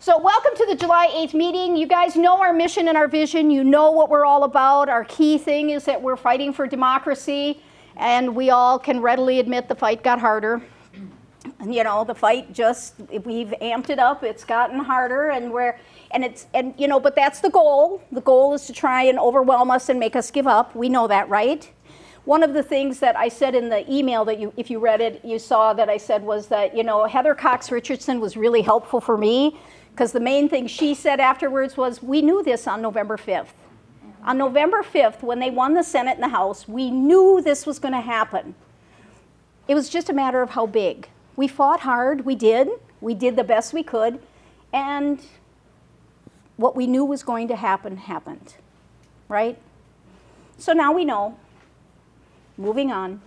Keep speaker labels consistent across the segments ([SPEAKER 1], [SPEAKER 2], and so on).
[SPEAKER 1] So welcome to the July 8th meeting. You guys know our mission and our vision. You know what we're all about. Our key thing is that we're fighting for democracy, and we all can readily admit the fight got harder. And, you know, the fight just, we've amped it up. It's gotten harder, but that's the goal. The goal is to try and overwhelm us and make us give up. We know that, right? One of the things that I said in the email that if you read it, you saw that I said was that, Heather Cox Richardson was really helpful for me, because the main thing she said afterwards was, we knew this on November 5th. On November 5th, when they won the Senate and the House, we knew this was going to happen. It was just a matter of how big. We fought hard, we did the best we could, and what we knew was going to happen, happened, right? So now we know. Moving on.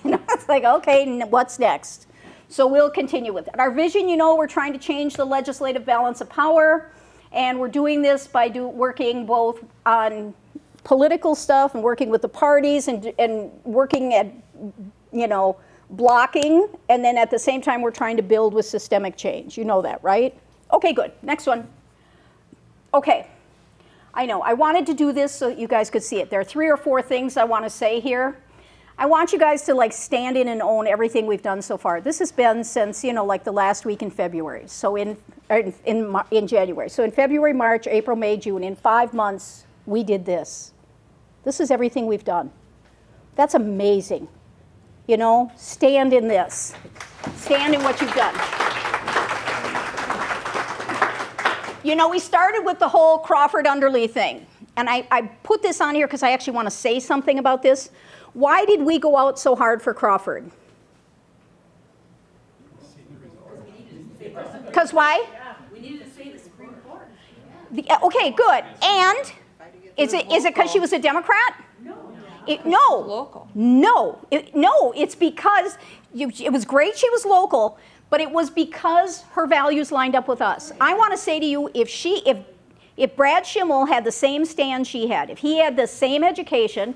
[SPEAKER 1] It's like, okay, what's next? So we'll continue with it. Our vision, we're trying to change the legislative balance of power, and we're doing this by working both on political stuff and working with the parties and working at, blocking, and then at the same time we're trying to build with systemic change. You know that, right? Okay, good. Next one. Okay. I know. I wanted to do this so that you guys could see it. There are 3 or 4 things I want to say here. I want you guys to stand in and own everything we've done so far. This has been since, the last week in February, so in January. So in February, March, April, May, June, in 5 months, we did this. This is everything we've done. That's amazing. Stand in this. Stand in what you've done. We started with the whole Crawford-Underly thing. And I put this on here because I actually want to say something about this. Why did we go out so hard for Crawford? Because why?
[SPEAKER 2] We needed to save the Supreme Court.
[SPEAKER 1] Okay, good. And is it because she was a Democrat? No. No, it's because it was great she was local, but it was because her values lined up with us. I want to say to you, if Brad Schimmel had the same stand she had, if he had the same education,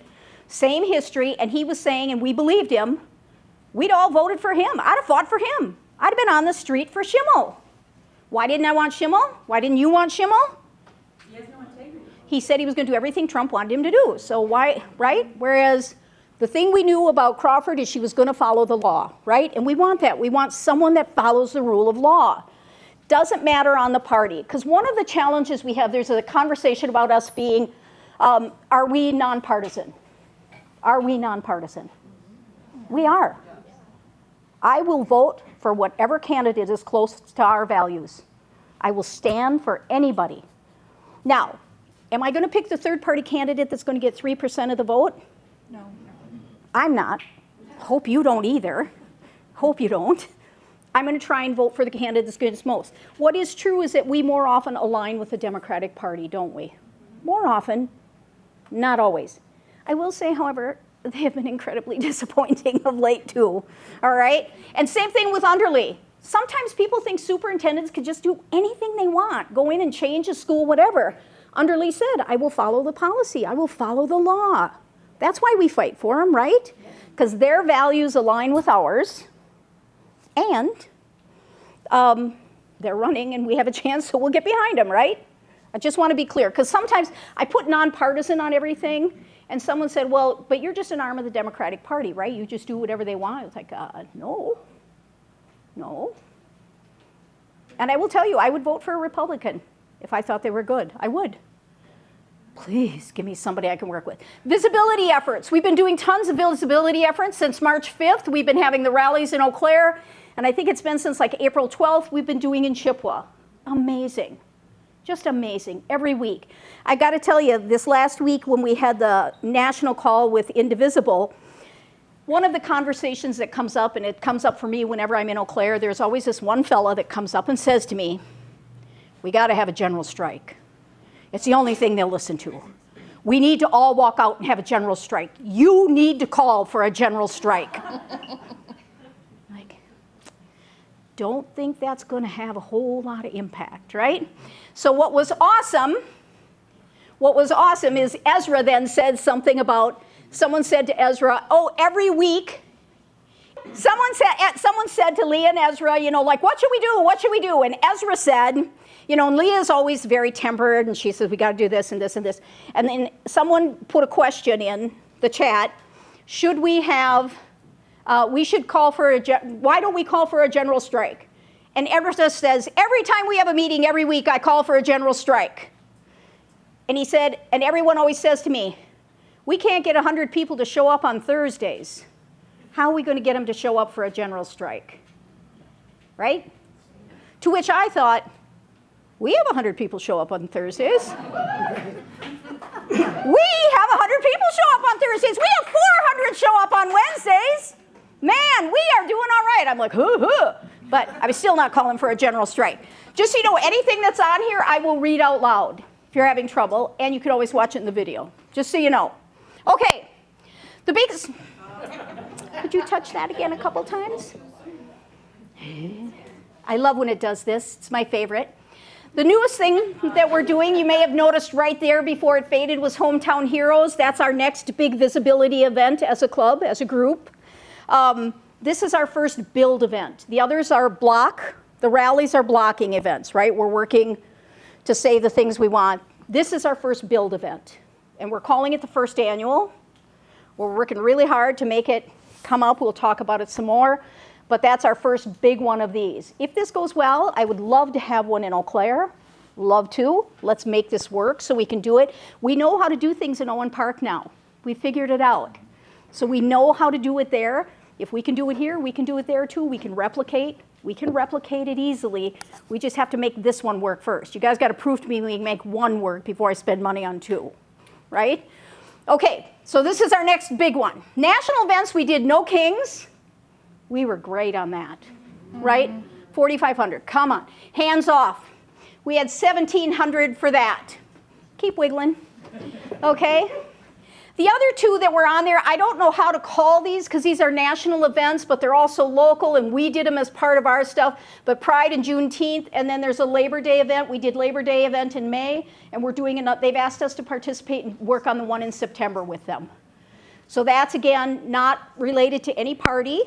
[SPEAKER 1] same history, and he was saying, and we believed him, we'd all voted for him. I'd have fought for him. I'd have been on the street for Schimmel. Why didn't I want Schimmel? Why didn't you want Schimmel?
[SPEAKER 2] He has no integrity.
[SPEAKER 1] He said he was going to do everything Trump wanted him to do. So why, right? Whereas the thing we knew about Crawford is she was going to follow the law, right? And we want that. We want someone that follows the rule of law. Doesn't matter on the party. Because one of the challenges we have, there's a conversation about us being, are we nonpartisan? Are we nonpartisan? We are. I will vote for whatever candidate is close to our values. I will stand for anybody. Now, am I going to pick the third-party candidate that's going to get 3% of the vote?
[SPEAKER 2] No.
[SPEAKER 1] I'm not. Hope you don't either. Hope you don't. I'm going to try and vote for the candidate that's going to get most. What is true is that we more often align with the Democratic Party, don't we? More often, not always. I will say, however, they have been incredibly disappointing of late, too. All right? And same thing with Underly. Sometimes people think superintendents can just do anything they want, go in and change a school, whatever. Underly said, I will follow the policy. I will follow the law. That's why we fight for them, right? Because their values align with ours. And they're running, and we have a chance, so we'll get behind them, right? I just want to be clear, because sometimes I put nonpartisan on everything, and someone said, well, but you're just an arm of the Democratic Party, right? You just do whatever they want. It's like, no. And I will tell you, I would vote for a Republican if I thought they were good. I would. Please give me somebody I can work with. Visibility efforts. We've been doing tons of visibility efforts since March 5th. We've been having the rallies in Eau Claire, and I think it's been since April 12th we've been doing in Chippewa. Amazing. Just amazing, every week. I got to tell you, this last week when we had the national call with Indivisible, one of the conversations that comes up, and it comes up for me whenever I'm in Eau Claire, there's always this one fella that comes up and says to me, we got to have a general strike. It's the only thing they'll listen to. We need to all walk out and have a general strike. You need to call for a general strike. Don't think that's going to have a whole lot of impact, right? So what was awesome is Ezra then said something about, someone said to Ezra, oh, every week Someone said to Leah and Ezra, like, what should we do? What should we do? And Ezra said, and Leah's always very tempered, and she says, we got to do this and this and this. And then someone put a question in the chat. Should we have, why don't we call for a general strike? And Ezra says, every time we have a meeting every week, I call for a general strike. And he said, and everyone always says to me, we can't get 100 people to show up on Thursdays. How are we going to get them to show up for a general strike? Right? To which I thought, we have 100 people show up on Thursdays. We have 100 people show up on Thursdays. We have 400 show up on Wednesdays. Man, we are doing all right. I'm like, but I'm still not calling for a general strike. Just so you know, anything that's on here, I will read out loud if you're having trouble, and you can always watch it in the video, just so you know. Okay, the biggest... Could you touch that again a couple times? I love when it does this. It's my favorite. The newest thing that we're doing, you may have noticed right there before it faded, was Hometown Heroes. That's our next big visibility event as a club, as a group. This is our first build event. The others are the rallies are blocking events, right? We're working to say the things we want. This is our first build event, and we're calling it the first annual. We're working really hard to make it come up. We'll talk about it some more, but that's our first big one of these. If this goes well, I would love to have one in Eau Claire. Love to. Let's make this work so we can do it. We know how to do things in Owen Park now. We figured it out. So we know how to do it there. If we can do it here, we can do it there too. We can replicate. We can replicate it easily. We just have to make this one work first. You guys got to prove to me we can make one work before I spend money on two, right? Okay, so this is our next big one. National events, we did No Kings. We were great on that, right? 4,500, come on. Hands off. We had 1,700 for that. Keep wiggling, okay? The other two that were on there, I don't know how to call these because these are national events, but they're also local, and we did them as part of our stuff. But Pride and Juneteenth, and then there's a Labor Day event. We did Labor Day event in May, and we're doing they've asked us to participate and work on the one in September with them. So that's, again, not related to any party,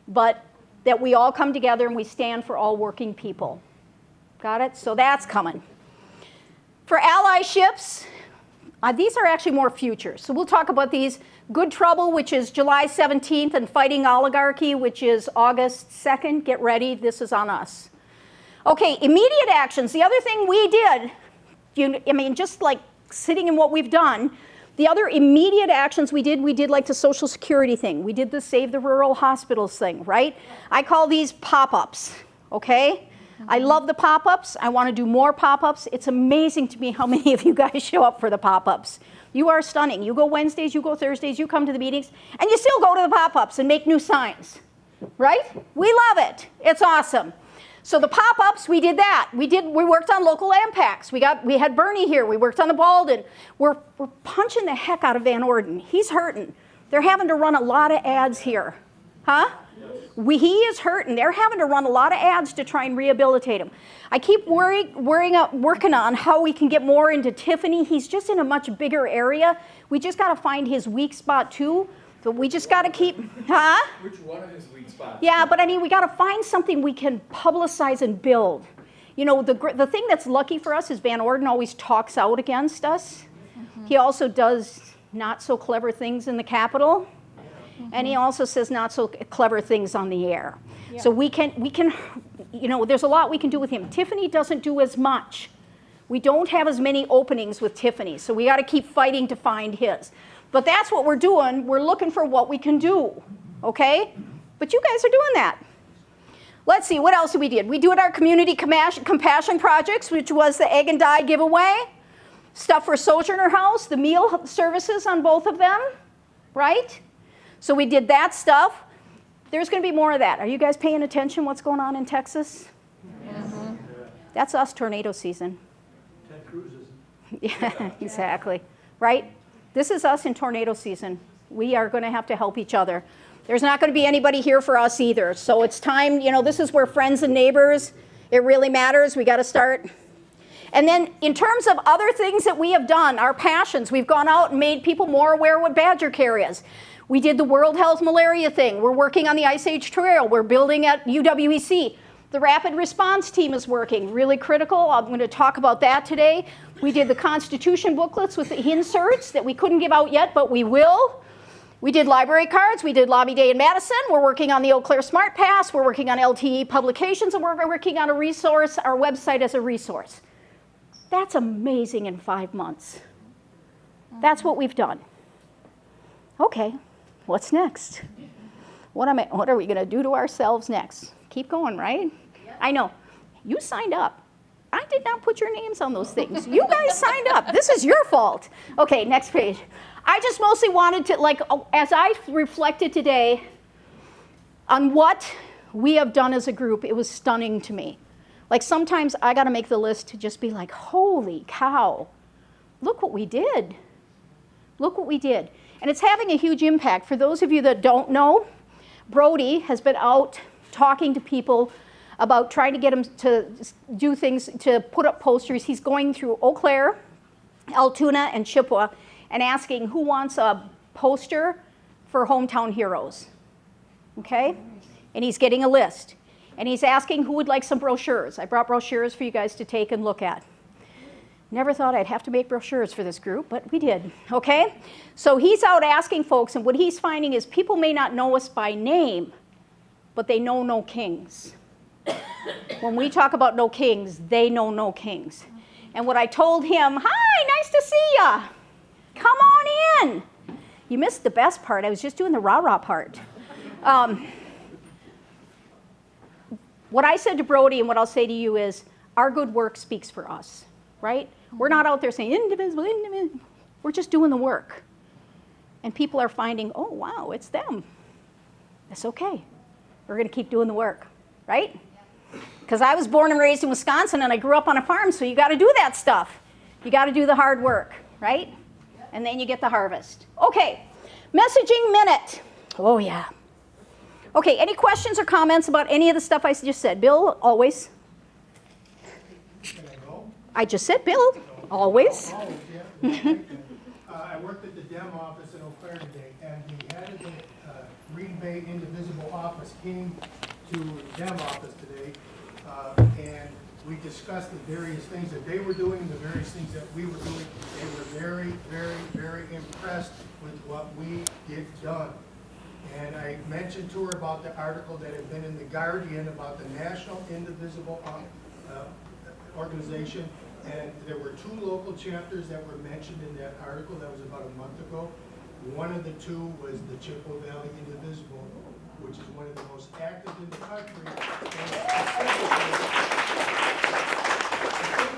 [SPEAKER 1] but that we all come together and we stand for all working people. Got it? So that's coming. For allyships, these are actually more future. So we'll talk about these. Good Trouble, which is July 17th, and Fighting Oligarchy, which is August 2nd. Get ready, this is on us. Okay, immediate actions. The other thing we did, just like sitting in what we've done, the other immediate actions we did like the Social Security thing. We did the Save the Rural Hospitals thing, right? I call these pop-ups, okay? I love the pop-ups. I want to do more pop-ups. It's amazing to me how many of you guys show up for the pop-ups. You are stunning. You go Wednesdays, you go Thursdays, you come to the meetings, and you still go to the pop-ups and make new signs, right? We love it. It's awesome. So the pop-ups, we did that. We worked on local land packs. We had Bernie here. We worked on the Baldwin. We're punching the heck out of Van Orden. He's hurting. They're having to run a lot of ads here. Huh? He is hurting. They're having to run a lot of ads to try and rehabilitate him. I keep working on how we can get more into Tiffany. He's just in a much bigger area. We just got to find his weak spot too. But we just got to keep, huh?
[SPEAKER 3] Which one of his weak spots?
[SPEAKER 1] Yeah, but we got to find something we can publicize and build. The thing that's lucky for us is Van Orden always talks out against us. Mm-hmm. He also does not so clever things in the Capitol. Mm-hmm. And he also says not so clever things on the air. Yeah. So we can, there's a lot we can do with him. Tiffany doesn't do as much. We don't have as many openings with Tiffany, so we got to keep fighting to find his. But that's what we're doing. We're looking for what we can do, okay? But you guys are doing that. Let's see, what else did we do? We did our community compassion projects, which was the egg and dye giveaway, stuff for Sojourner House, the meal services on both of them, right? So we did that stuff. There's going to be more of that. Are you guys paying attention what's going on in Texas? Mm-hmm. That's us tornado season.
[SPEAKER 3] 10 cruises.
[SPEAKER 1] Yeah, exactly, right? This is us in tornado season. We are going to have to help each other. There's not going to be anybody here for us either. So it's time, this is where friends and neighbors, it really matters. We got to start. And then in terms of other things that we have done, our passions, we've gone out and made people more aware what badger care is. We did the World Health Malaria thing. We're working on the Ice Age Trail. We're building at UWEC. The Rapid Response Team is working, really critical. I'm going to talk about that today. We did the Constitution booklets with the inserts that we couldn't give out yet, but we will. We did library cards. We did Lobby Day in Madison. We're working on the Eau Claire Smart Pass. We're working on LTE publications, and we're working on a resource, our website as a resource. That's amazing in 5 months. That's what we've done. Okay, what's next? What are we going to do to ourselves next? Keep going, right? Yep. I know. You signed up. I did not put your names on those things. You guys signed up. This is your fault. Okay, next page. I just mostly wanted to, like, as I reflected today on what we have done as a group, it was stunning to me. Like, sometimes I got to make the list to just be like, holy cow, look what we did. Look what we did. And it's having a huge impact. For those of you that don't know, Brody has been out talking to people about trying to get them to do things, to put up posters. He's going through Eau Claire, Altoona, and Chippewa and asking who wants a poster for Hometown Heroes, okay? And he's getting a list. And he's asking who would like some brochures. I brought brochures for you guys to take and look at. Never thought I'd have to make brochures for this group, but we did, okay? So he's out asking folks, and what he's finding is people may not know us by name, but they know no kings. When we talk about no kings, they know no kings. And what I told him, hi, nice to see ya. Come on in. You missed the best part. I was just doing the rah-rah part. What I said to Brody and what I'll say to you is, our good work speaks for us, right? We're not out there saying indivisible, indivisible. We're just doing the work. And people are finding, oh, wow, it's them. That's okay. We're going to keep doing the work, right? Because I was born and raised in Wisconsin and I grew up on a farm, so you got to do that stuff. You got to do the hard work, right? And then you get the harvest. Okay, messaging minute. Oh, yeah. Okay, any questions or comments about any of the stuff I just said? Bill, always.
[SPEAKER 4] Can I go?
[SPEAKER 1] I just said Bill, always.
[SPEAKER 4] Oh, yeah. I worked at the DEM office in Eau Claire today, and the head of the Green Bay Indivisible office came to the DEM office today, and we discussed the various things that they were doing, the various things that we were doing. They were very, very, very impressed with what we get done. And I mentioned to her about the article that had been in the Guardian about the National Indivisible Organization, and there were 2 local chapters that were mentioned in that article. That was about a month ago. One of the 2 was the Chippewa Valley Indivisible, which is one of the most active in the country. And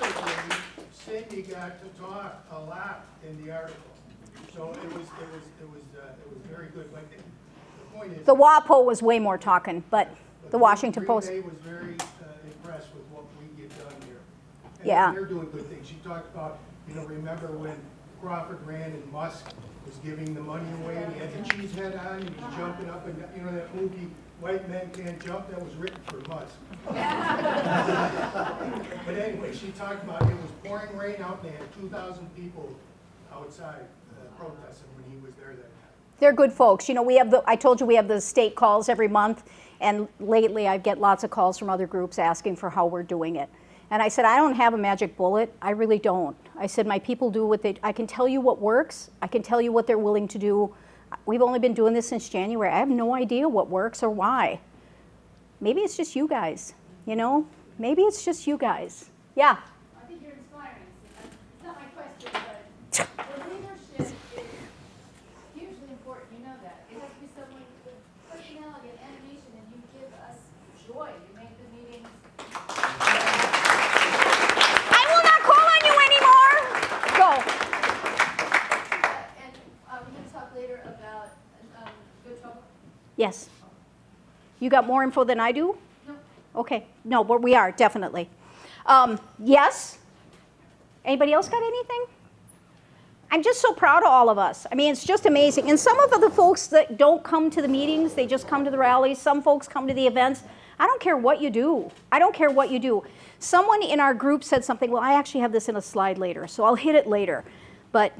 [SPEAKER 4] specifically, Cindy got to talk a lot in the article, so it was very good. But the point is,
[SPEAKER 1] The WAPO was way more talking, but the Washington Post.
[SPEAKER 4] Green Bay was very impressed with what we get done here. And
[SPEAKER 1] Yeah.
[SPEAKER 4] they're doing good things. She talked about, remember when Crawford ran and Musk was giving the money away and he had the cheese head on and he's jumping up and, that movie, White Men Can't Jump, that was written for Musk. But anyway, she talked about it was pouring rain out and they had 2,000 people outside protesting when he was there that night.
[SPEAKER 1] They're good folks. We have I told you we have the state calls every month, and lately I get lots of calls from other groups asking for how we're doing it. And I said, I don't have a magic bullet. I really don't. I said, my people do what I can tell you what works. I can tell you what they're willing to do. We've only been doing this since January. I have no idea what works or why. Maybe it's just you guys, Maybe it's just you guys. Yeah?
[SPEAKER 2] I think you're inspiring. It's not my question, but the leadership is hugely important. You know that. It has to be someone with personality and animation, and you give us joy. You make the meetings.
[SPEAKER 1] I will not call on you anymore. Go.
[SPEAKER 2] And we're going to talk later about Good Trouble.
[SPEAKER 1] Yes. You got more info than I do?
[SPEAKER 2] No.
[SPEAKER 1] Okay. No, but we are, definitely. Yes? Anybody else got anything? I'm just so proud of all of us. I mean, it's just amazing. And some of the folks that don't come to the meetings, they just come to the rallies. Some folks come to the events. I don't care what you do. I don't care what you do. Someone in our group said something, well, I actually have this in a slide later, so I'll hit it later. But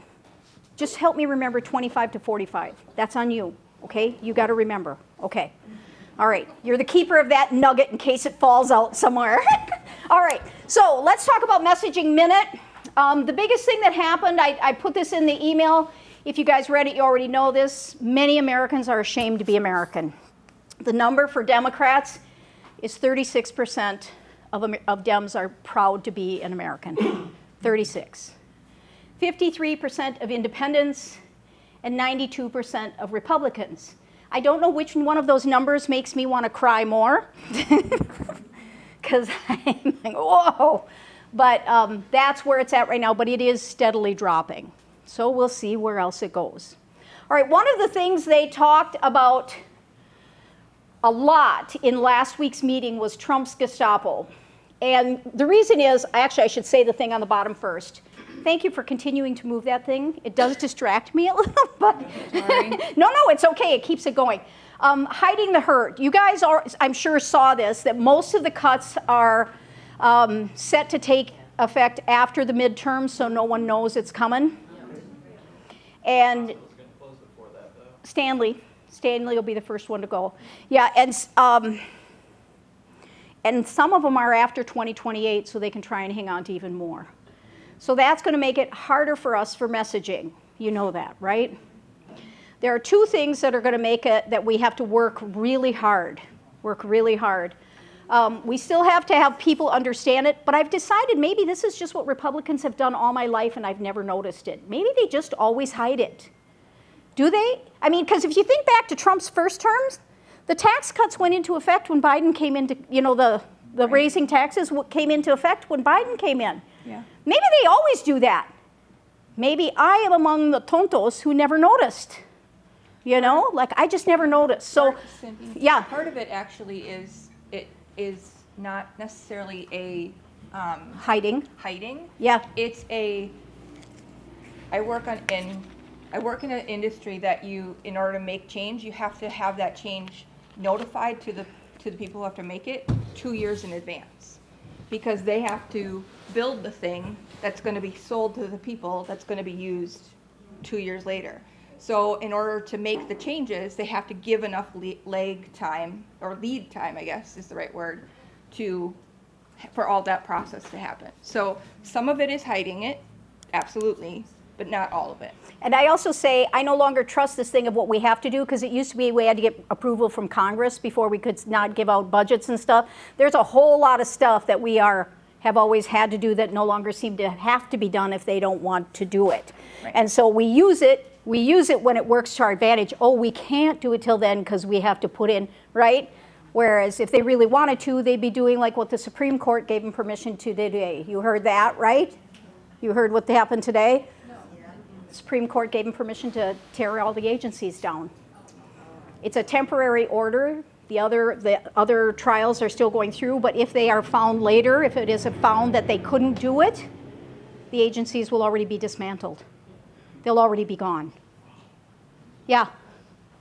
[SPEAKER 1] just help me remember 25 to 45. That's on you. Okay, you got to remember. Okay. All right, you're the keeper of that nugget in case it falls out somewhere. All right, so let's talk about Messaging Minute. The biggest thing that happened, I put this in the email. If you guys read it, you already know this. Many Americans are ashamed to be American. The number for Democrats is 36% of Dems are proud to be an American. 36. 53% of independents and 92% of Republicans. I don't know which one of those numbers makes me want to cry more, because I'm like, whoa. But that's where it's at right now, but it is steadily dropping. So we'll see where else it goes. All right, one of the things they talked about a lot in last week's meeting was Trump's Gestapo. And the reason is, actually I should say the thing on the bottom first. Thank you for continuing to move that thing. It does distract me a little, but no, it's okay. It keeps it going. Hiding the hurt. You guys are, I'm sure, saw this, that most of the cuts are set to take effect after the midterms, so no one knows it's coming. And Stanley will be the first one to go. Yeah, and some of them are after 2028, so they can try and hang on to even more. So that's going to make it harder for us for messaging. You know that, right? There are two things that are going to make it that we have to work really hard. We still have to have people understand it, but I've decided maybe this is just what Republicans have done all my life and I've never noticed it. Maybe they just always hide it. Do they? I mean, because if you think back to Trump's first terms, the tax cuts went into effect when Biden came into, the raising taxes came into effect when Biden came in.
[SPEAKER 5] Yeah.
[SPEAKER 1] Maybe they always do that. Maybe I am among the tontos who never noticed. Like I just never noticed. So, yeah.
[SPEAKER 5] Part of it actually is, it is not necessarily a
[SPEAKER 1] Hiding. Yeah.
[SPEAKER 5] It's I work in an industry that in order to make change, you have to have that change notified to the people who have to make it 2 years in advance, because they have to build the thing that's going to be sold to the people that's going to be used 2 years later. So in order to make the changes, they have to give enough lead time, I guess is the right word, for all that process to happen. So some of it is hiding it, absolutely, but not all of it.
[SPEAKER 1] And I also say I no longer trust this thing of what we have to do, because it used to be we had to get approval from Congress before we could not give out budgets and stuff. There's a whole lot of stuff that we have always had to do that no longer seem to have to be done if they don't want to do it.
[SPEAKER 5] Right.
[SPEAKER 1] And so we use it when it works to our advantage. Oh, we can't do it till then because we have to put in, right? Whereas if they really wanted to, they'd be doing like what the Supreme Court gave them permission to today. You heard that, right? You heard what happened today? The Supreme Court gave them permission to tear all the agencies down. It's a temporary order. The other trials are still going through, but if they are found later, if it is found that they couldn't do it, the agencies will already be dismantled. They'll already be gone. Yeah?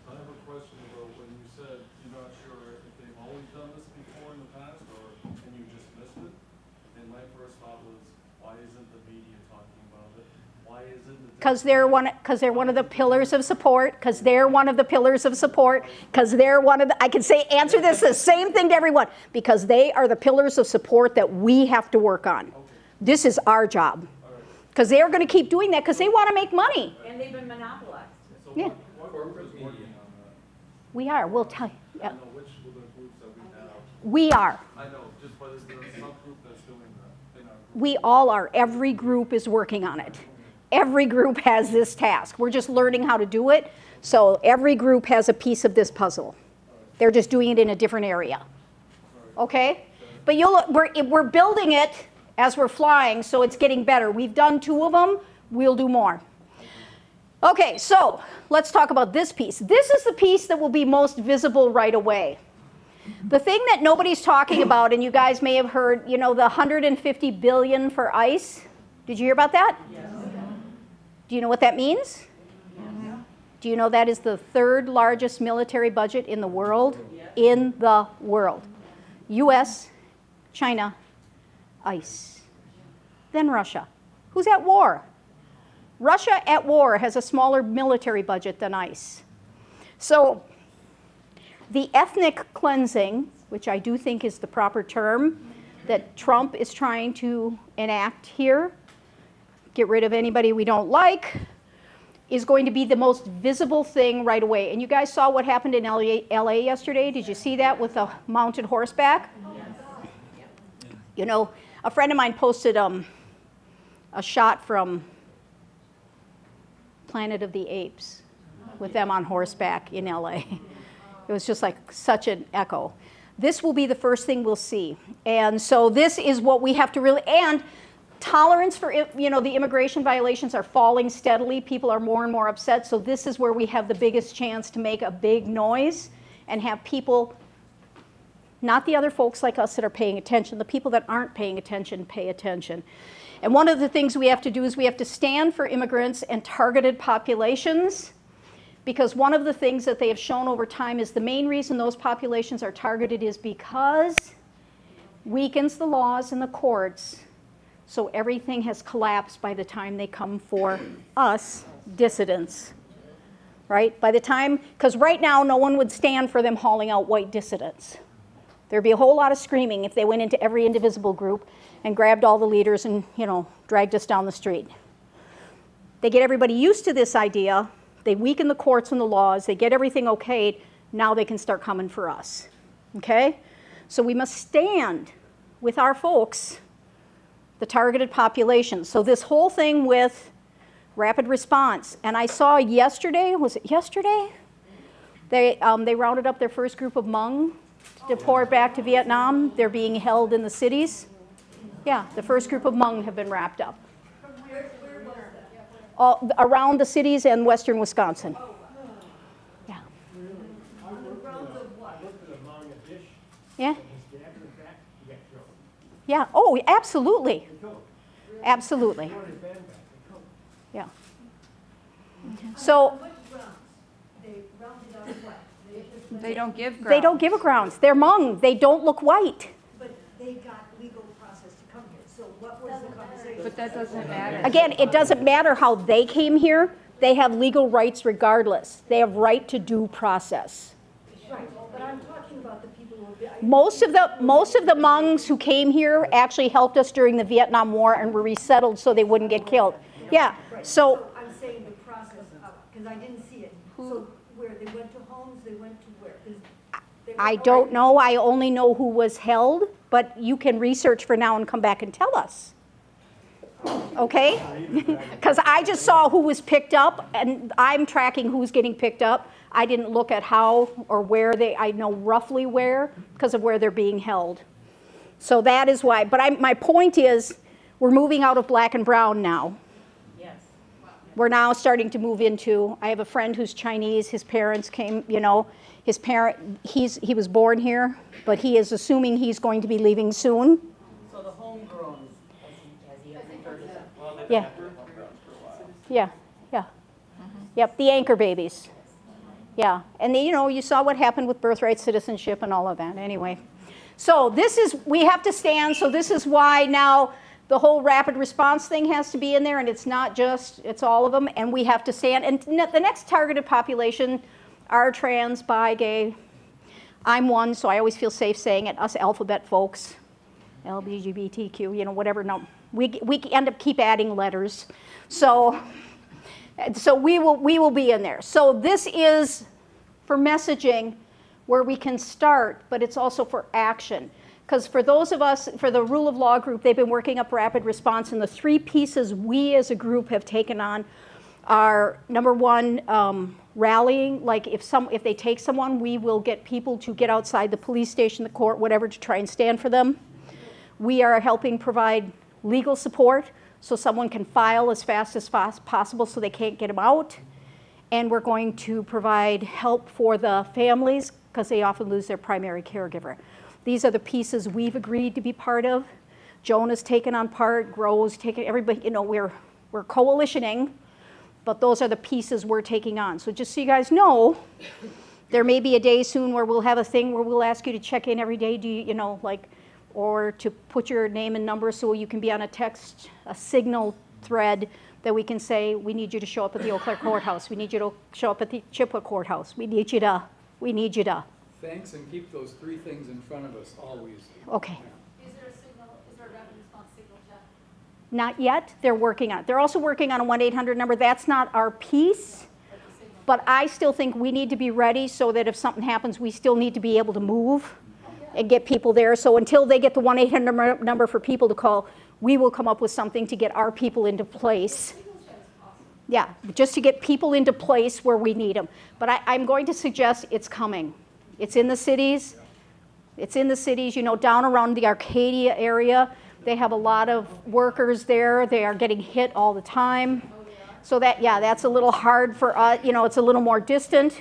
[SPEAKER 6] I have a question about when you said you're not sure if they've always done this before in the past, and you just missed it. And my first thought was, why isn't the media talking about it? Why isn't the...
[SPEAKER 1] Because they're one of the pillars of support. Because they're one of the pillars of support. Because they're one of the... I can say, answer this the same thing to everyone. Because they are the pillars of support that we have to work on. Okay. This is our job. Because they are going to keep doing that because they want to make money.
[SPEAKER 2] And they've been monopolized.
[SPEAKER 6] So
[SPEAKER 1] Yeah.
[SPEAKER 6] what group is working on that?
[SPEAKER 1] We are. We'll tell you.
[SPEAKER 6] I
[SPEAKER 1] Yeah.
[SPEAKER 6] know which of the groups that we have.
[SPEAKER 1] We are.
[SPEAKER 6] I know, but is there a subgroup that's doing that in our group?
[SPEAKER 1] We all are. Every group is working on it. Every group has this task. We're just learning how to do it. So every group has a piece of this puzzle. They're just doing it in a different area. Okay? But we're building it as we're flying, so it's getting better. We've done 2 of them. We'll do more. Okay, so let's talk about this piece. This is the piece that will be most visible right away. The thing that nobody's talking about, and you guys may have heard, the $150 billion for ICE. Did you hear about that? Yes. Do you know what that means? Yeah. Do you know that is the 3rd largest military budget in the world? Yeah. In the world. US, China, ICE. Then Russia. Who's at war? Russia at war has a smaller military budget than ICE. So the ethnic cleansing, which I do think is the proper term, that Trump is trying to enact here, get rid of anybody we don't like, is going to be the most visible thing right away. And you guys saw what happened in LA yesterday. Did you see that with the mounted horseback? You know, a friend of mine posted a shot from Planet of the Apes with them on horseback in LA. It was just like such an echo. This will be the first thing we'll see. And so this is what we have to really, and tolerance for, you know, the immigration violations are falling steadily. People are more and more upset. So this is where we have the biggest chance to make a big noise and have people, not the other folks like us that are paying attention, the people that aren't paying attention, pay attention. And one of the things we have to do is we have to stand for immigrants and targeted populations, because one of the things that they have shown over time is the main reason those populations are targeted is because weakens the laws and the courts, so everything has collapsed by the time they come for us, dissidents, right? By the time, because right now no one would stand for them hauling out white dissidents. There'd be a whole lot of screaming if they went into every indivisible group and grabbed all the leaders and, you know, dragged us down the street. They get everybody used to this idea. They weaken the courts and the laws. They get everything okayed. Now they can start coming for us, okay? So we must stand with our folks, the targeted population. So this whole thing with rapid response, and I saw yesterday, was it yesterday? They rounded up their first group of Hmong to deport back to Vietnam. They're being held in the cities. Yeah, the first group of Hmong have been wrapped up. All around the cities and western Wisconsin. Yeah. Yeah. Yeah. Oh, absolutely. Absolutely. Yeah. So
[SPEAKER 5] They don't give grounds.
[SPEAKER 1] they don't give a grounds. They're Hmong. They don't look white.
[SPEAKER 7] But they got legal process to come here, so what was the conversation?
[SPEAKER 5] But that doesn't matter.
[SPEAKER 1] Again, it doesn't matter how they came here. They have legal rights regardless. They have right to due process.
[SPEAKER 7] Right, but I'm talking about the people who have
[SPEAKER 1] Most of the Hmongs who came here actually helped us during the Vietnam War and were resettled so they wouldn't get killed. Yeah. So
[SPEAKER 7] I'm saying the process of, because I didn't see it. So where, they went to homes, they went to where? 'Cause they were
[SPEAKER 1] I don't know. I only know who was held, but you can research for now and come back and tell us. Okay? Because I just saw who was picked up, and I'm tracking who's getting picked up. I didn't look at how or where I know roughly where, because of where they're being held. So that is why. But my point is, we're moving out of black and brown now.
[SPEAKER 7] Yes.
[SPEAKER 1] We're now starting to move into, I have a friend who's Chinese, his parents came, you know, he was born here, but he is assuming he's going to be leaving soon.
[SPEAKER 8] So the homegrown, has he ever heard of that?
[SPEAKER 1] Yeah. Yeah, yeah. Yep, the anchor babies. Yeah, and you know, you saw what happened with birthright citizenship and all of that anyway. So we have to stand, so this is why now the whole rapid response thing has to be in there, and it's not just, it's all of them, and we have to stand. And the next targeted population are trans, bi, gay. I'm one, so I always feel safe saying it, us alphabet folks, LGBTQ, you know, whatever. No, we end up keep adding letters. So we will be in there. So this is for messaging where we can start, but it's also for action. Because for those of us, for the rule of law group, they've been working up rapid response, and the three pieces we as a group have taken on are, number one, rallying. Like if they take someone, we will get people to get outside the police station, the court, whatever, to try and stand for them. We are helping provide legal support so someone can file as fast as possible so they can't get them out. And we're going to provide help for the families because they often lose their primary caregiver. These are the pieces we've agreed to be part of. Jonah's taken on part, Gro's taken, everybody, you know, we're coalitioning, but those are the pieces we're taking on. So just so you guys know, there may be a day soon where we'll have a thing where we'll ask you to check in every day, or to put your name and number so you can be on a signal thread that we can say, we need you to show up at the Eau Claire courthouse. We need you to show up at the Chippewa courthouse. We need you to.
[SPEAKER 3] Thanks, and keep those three things in front of us always.
[SPEAKER 1] Okay.
[SPEAKER 2] Is there a signal, is there a rapid response signal, Jeff?
[SPEAKER 1] Not yet. They're working on it. They're also working on a 1-800 number. That's not our piece. But I still think we need to be ready so that if something happens, we still need to be able to move and get people there. So until they get the 1-800 number for people to call, we will come up with something to get our people into place. Yeah, just to get people into place where we need them. But I'm going to suggest it's coming. It's in the cities. It's in the cities, you know, down around the Arcadia area. They have a lot of workers there. They are getting hit all the time. So that, yeah, that's a little hard for us. You know, it's a little more distant.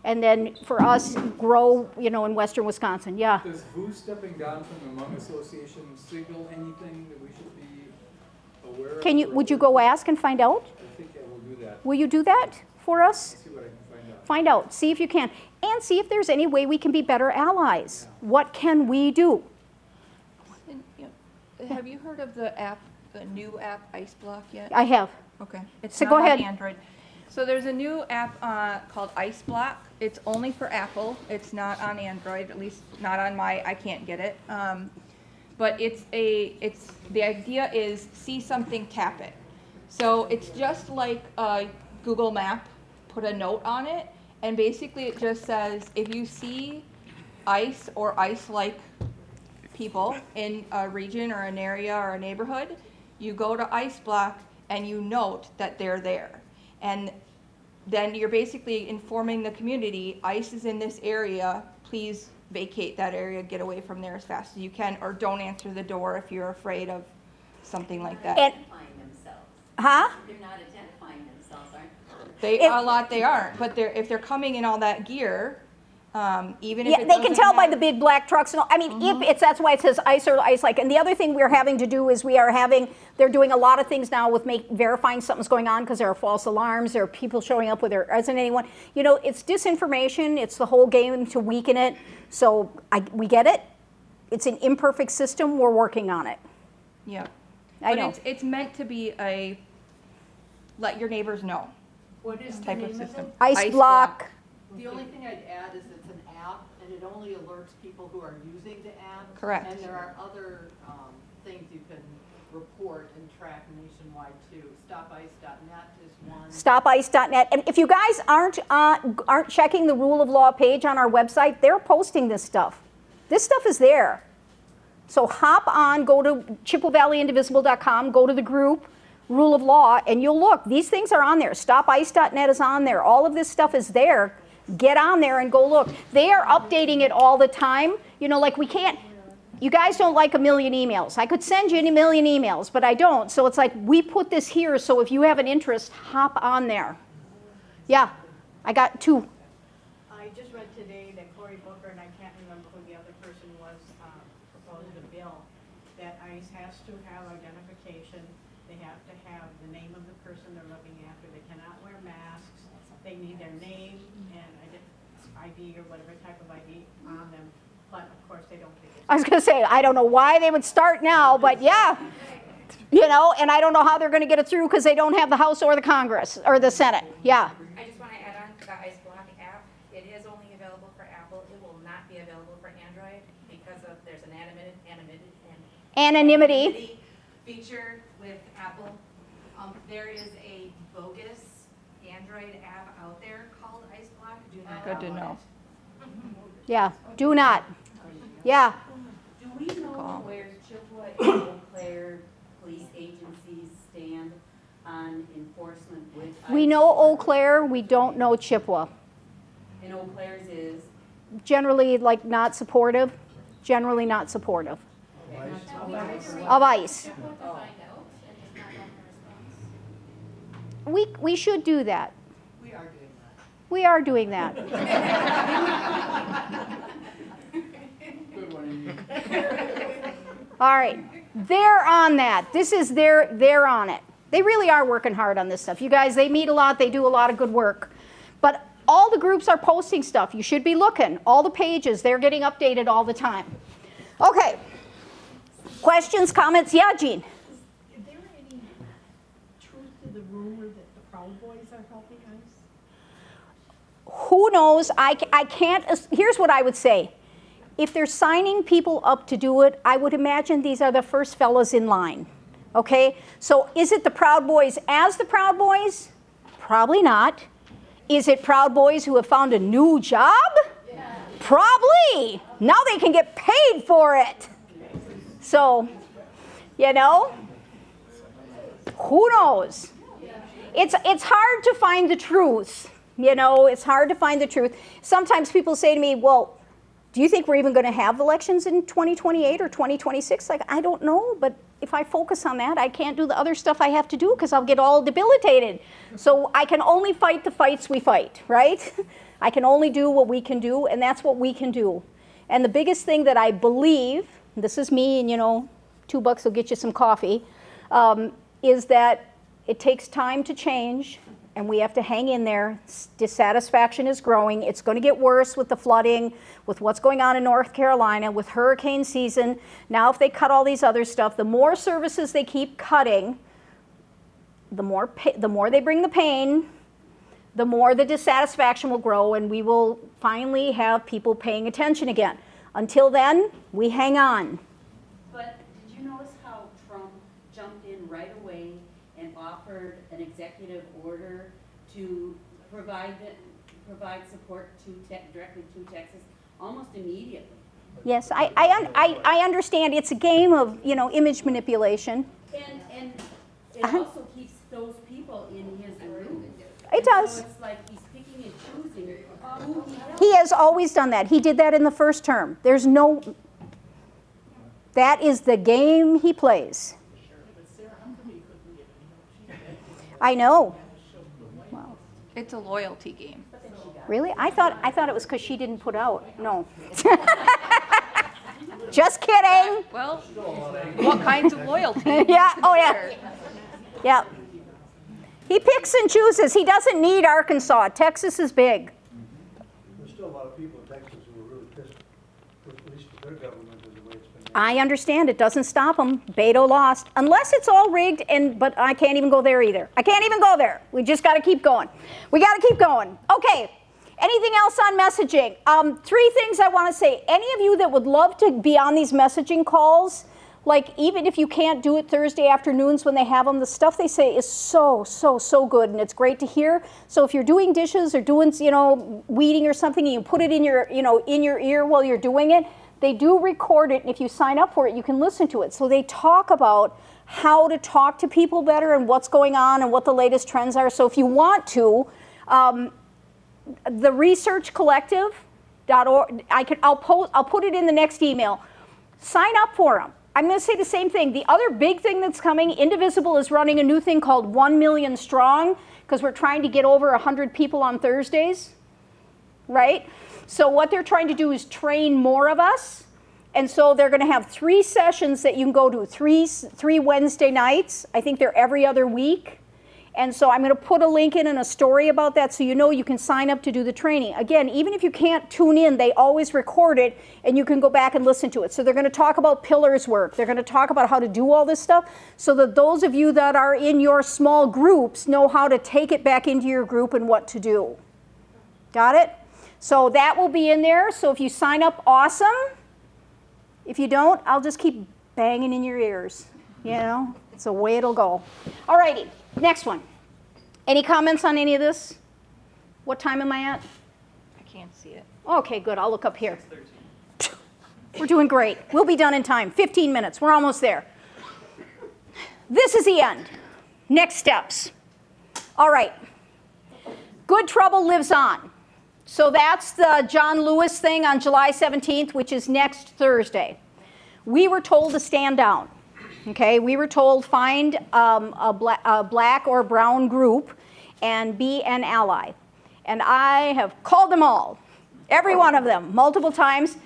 [SPEAKER 1] And then for us, grow, you know, in western Wisconsin. Yeah.
[SPEAKER 3] Does who stepping down from the Hmong Association signal anything that we should be aware of?
[SPEAKER 1] Would you go ask and find out?
[SPEAKER 3] I think I will do that.
[SPEAKER 1] Will you do that for us?
[SPEAKER 3] See what I can find out.
[SPEAKER 1] Find out, see if you can. And see if there's any way we can be better allies. What can we do?
[SPEAKER 5] And, you know, have you heard of the app, the new app Ice Block yet?
[SPEAKER 1] I have.
[SPEAKER 5] Okay. It's
[SPEAKER 1] So
[SPEAKER 5] not
[SPEAKER 1] go
[SPEAKER 5] on
[SPEAKER 1] ahead.
[SPEAKER 5] Android. So there's a new app called Ice Block. It's only for Apple. It's not on Android, at least not on I can't get it. But the idea is see something, tap it. So it's just like a Google map, put a note on it, and basically it just says if you see ice or ice-like people in a region or an area or a neighborhood, you go to Ice Block and you note that they're there. And then you're basically informing the community, ICE is in this area, please vacate that area, get away from there as fast as you can, or don't answer the door if you're afraid of something like that.
[SPEAKER 1] And,
[SPEAKER 8] Identifying themselves.
[SPEAKER 1] huh?
[SPEAKER 8] They're not identifying themselves, aren't
[SPEAKER 5] They aren't, but if they're coming in all that gear, even if
[SPEAKER 1] Yeah,
[SPEAKER 5] it
[SPEAKER 1] they can
[SPEAKER 5] doesn't
[SPEAKER 1] tell by the
[SPEAKER 5] matter-
[SPEAKER 1] big black trucks and all. I mean, if that's why it says ice or ice-like. And the other thing we're having to do is they're doing a lot of things now with verifying something's going on because there are false alarms, there are people showing up where there isn't anyone. You know, it's disinformation, it's the whole game to weaken it. So we get it. It's an imperfect system, we're working on it.
[SPEAKER 5] Yeah.
[SPEAKER 1] I
[SPEAKER 5] But
[SPEAKER 1] know.
[SPEAKER 5] it's meant to be a let your neighbors know
[SPEAKER 7] What is the
[SPEAKER 5] type
[SPEAKER 7] name
[SPEAKER 5] of
[SPEAKER 7] of it?
[SPEAKER 5] system.
[SPEAKER 1] Ice block.
[SPEAKER 9] The only thing I'd add is it's an app, and it only alerts people who are using the app.
[SPEAKER 5] Correct.
[SPEAKER 9] And there are other things you can report and track nationwide too. StopIce.net is one.
[SPEAKER 1] Stopice.net. And if you guys aren't checking the rule of law page on our website, they're posting this stuff. This stuff is there. So hop on, go to ChippewaValleyIndivisible.com, go to the group, Rule of Law, and you'll look. These things are on there. StopIce.net is on there. All of this stuff is there. Get on there and go look. They are updating it all the time. You know, like you guys don't like a million emails. I could send you a million emails, but I don't. So it's like we put this here, so if you have an interest, hop on there. Yeah, I got 2.
[SPEAKER 10] I just read today that Cory Booker, and I can't remember who the other person was, proposed a bill that ICE has to have identification. They have to have the name of the person they're looking after. They cannot wear masks. They need their name and ID or whatever type of ID on them. But of course, they don't take it.
[SPEAKER 1] I was going to say, I don't know why they would start now, but yeah. You know, and I don't know how they're going to get it through because they don't have the House or the Congress or the Senate. Yeah.
[SPEAKER 11] I just want to add on to the Ice Block app. It is only available for Apple. It will not be available for Android because there's an anonymity feature with Apple. There is a bogus Android app out there called Ice Block. Do not
[SPEAKER 5] Good to
[SPEAKER 11] download
[SPEAKER 5] know.
[SPEAKER 11] it.
[SPEAKER 1] Yeah. Do not. Yeah.
[SPEAKER 8] Do we know where Chippewa and Eau Claire police agencies stand on enforcement with ICE?
[SPEAKER 1] We know Eau Claire. We don't know Chippewa.
[SPEAKER 8] And Eau Claire's is?
[SPEAKER 1] Generally, like, not supportive. Generally not supportive of ICE. We should do that. We are doing that.
[SPEAKER 3] Good one, Amy.
[SPEAKER 1] All right, they're on that. They're on it. They really are working hard on this stuff. You guys, they meet a lot, they do a lot of good work. But all the groups are posting stuff. You should be looking. All the pages, they're getting updated all the time. Okay, questions, comments? Yeah, Jean?
[SPEAKER 10] Is there any truth to the be nice.
[SPEAKER 1] Who knows? I can't, here's what I would say. If they're signing people up to do it, I would imagine these are the first fellas in line. Okay? So is it the Proud Boys as the Proud Boys? Probably not. Is it Proud Boys who have found a new job? Yeah. Probably. Now they can get paid for it. So, you know, who knows? It's hard to find the truth. You know, it's hard to find the truth. Sometimes people say to me, well, do you think we're even going to have elections in 2028 or 2026? Like, I don't know, but if I focus on that, I can't do the other stuff I have to do because I'll get all debilitated. So I can only fight the fights we fight, right? I can only do what we can do, and that's what we can do. And the biggest thing that I believe, this is me, and you know, $2 will get you some coffee, is that it takes time to change, and we have to hang in there. Dissatisfaction is growing. It's going to get worse with the flooding, with what's going on in North Carolina, with hurricane season. Now if they cut all these other stuff, the more services they keep cutting, the more they bring the pain, the more the dissatisfaction will grow, and we will finally have people paying attention again. Until then, we hang on.
[SPEAKER 8] But did you notice how Trump jumped in right away and offered an executive order to provide support directly to Texas almost immediately?
[SPEAKER 1] Yes, I understand. It's a game of, you know, image manipulation.
[SPEAKER 8] And it also keeps those people in his room.
[SPEAKER 1] It does.
[SPEAKER 8] So it's like he's picking and choosing who he helps.
[SPEAKER 1] He has always done that. He did that in the first term. There's no, that is the game he plays. I know. Wow.
[SPEAKER 5] It's a loyalty game.
[SPEAKER 1] Really? I thought it was because she didn't put out. No. Just kidding.
[SPEAKER 5] Well, what kinds of loyalty?
[SPEAKER 1] Yeah. Oh yeah. Yeah. He picks and chooses. He doesn't need Arkansas. Texas is big.
[SPEAKER 4] There's still a lot of people in Texas who are really pissed with at least their government is the way it's been.
[SPEAKER 1] I understand. It doesn't stop them. Beto lost. Unless it's all rigged, but I can't even go there either. I can't even go there. We just got to keep going. We got to keep going. Okay. Anything else on messaging? 3 things I want to say. Any of you that would love to be on these messaging calls, like even if you can't do it Thursday afternoons when they have them, the stuff they say is so good, and it's great to hear. So if you're doing dishes or doing, you know, weeding or something, and you put it in your, you know, in your ear while you're doing it, they do record it, and if you sign up for it, you can listen to it. So they talk about how to talk to people better and what's going on and what the latest trends are. So if you want to, the researchcollective.org, I'll put it in the next email. Sign up for them. I'm going to say the same thing. The other big thing that's coming, Indivisible is running a new thing called 1 Million Strong, because we're trying to get over 100 people on Thursdays, right? So what they're trying to do is train more of us. And so they're going to have 3 sessions that you can go to, 3 Wednesday nights. I think they're every other week. And so I'm going to put a link in and a story about that so you know you can sign up to do the training. Again, even if you can't tune in, they always record it and you can go back and listen to it. So they're going to talk about pillars work. They're going to talk about how to do all this stuff so that those of you that are in your small groups know how to take it back into your group and what to do. Got it? So that will be in there. So if you sign up, awesome. If you don't, I'll just keep banging in your ears. You know, it's the way it'll go. All righty. Next one. Any comments on any of this? What time am I at?
[SPEAKER 5] I can't see it.
[SPEAKER 1] Okay, good. I'll look up here. We're doing great. We'll be done in time. 15 minutes. We're almost there. This is the end. Next steps. All right. Good Trouble lives on. So that's the John Lewis thing on July 17th, which is next Thursday. We were told to stand down. Okay, we were told find a black or brown group and be an ally. And I have called them all, every one of them, multiple times,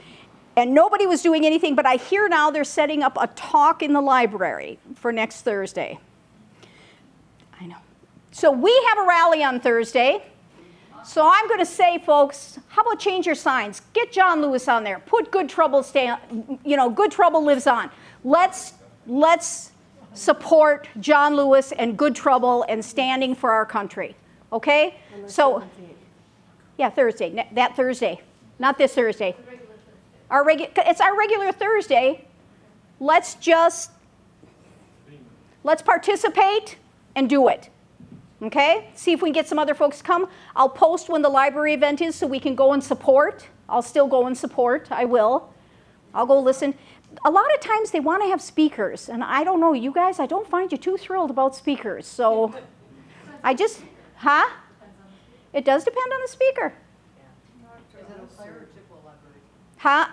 [SPEAKER 1] and nobody was doing anything, but I hear now they're setting up a talk in the library for next Thursday. I know. So we have a rally on Thursday. So I'm going to say, folks, how about change your signs? Get John Lewis on there. Put Good Trouble, Good Trouble lives on. Let's support John Lewis and Good Trouble and standing for our country. Okay? So, yeah, Thursday, that Thursday, not this Thursday. It's our regular Thursday. Let's participate and do it. Okay? See if we can get some other folks to come. I'll post when the library event is so we can go and support. I'll still go and support. I will. I'll go listen. A lot of times they want to have speakers, and I don't know, you guys, I don't find you too thrilled about speakers. So I just, It does depend on the speaker.
[SPEAKER 9] Is it Eau Claire or Chippewa Library?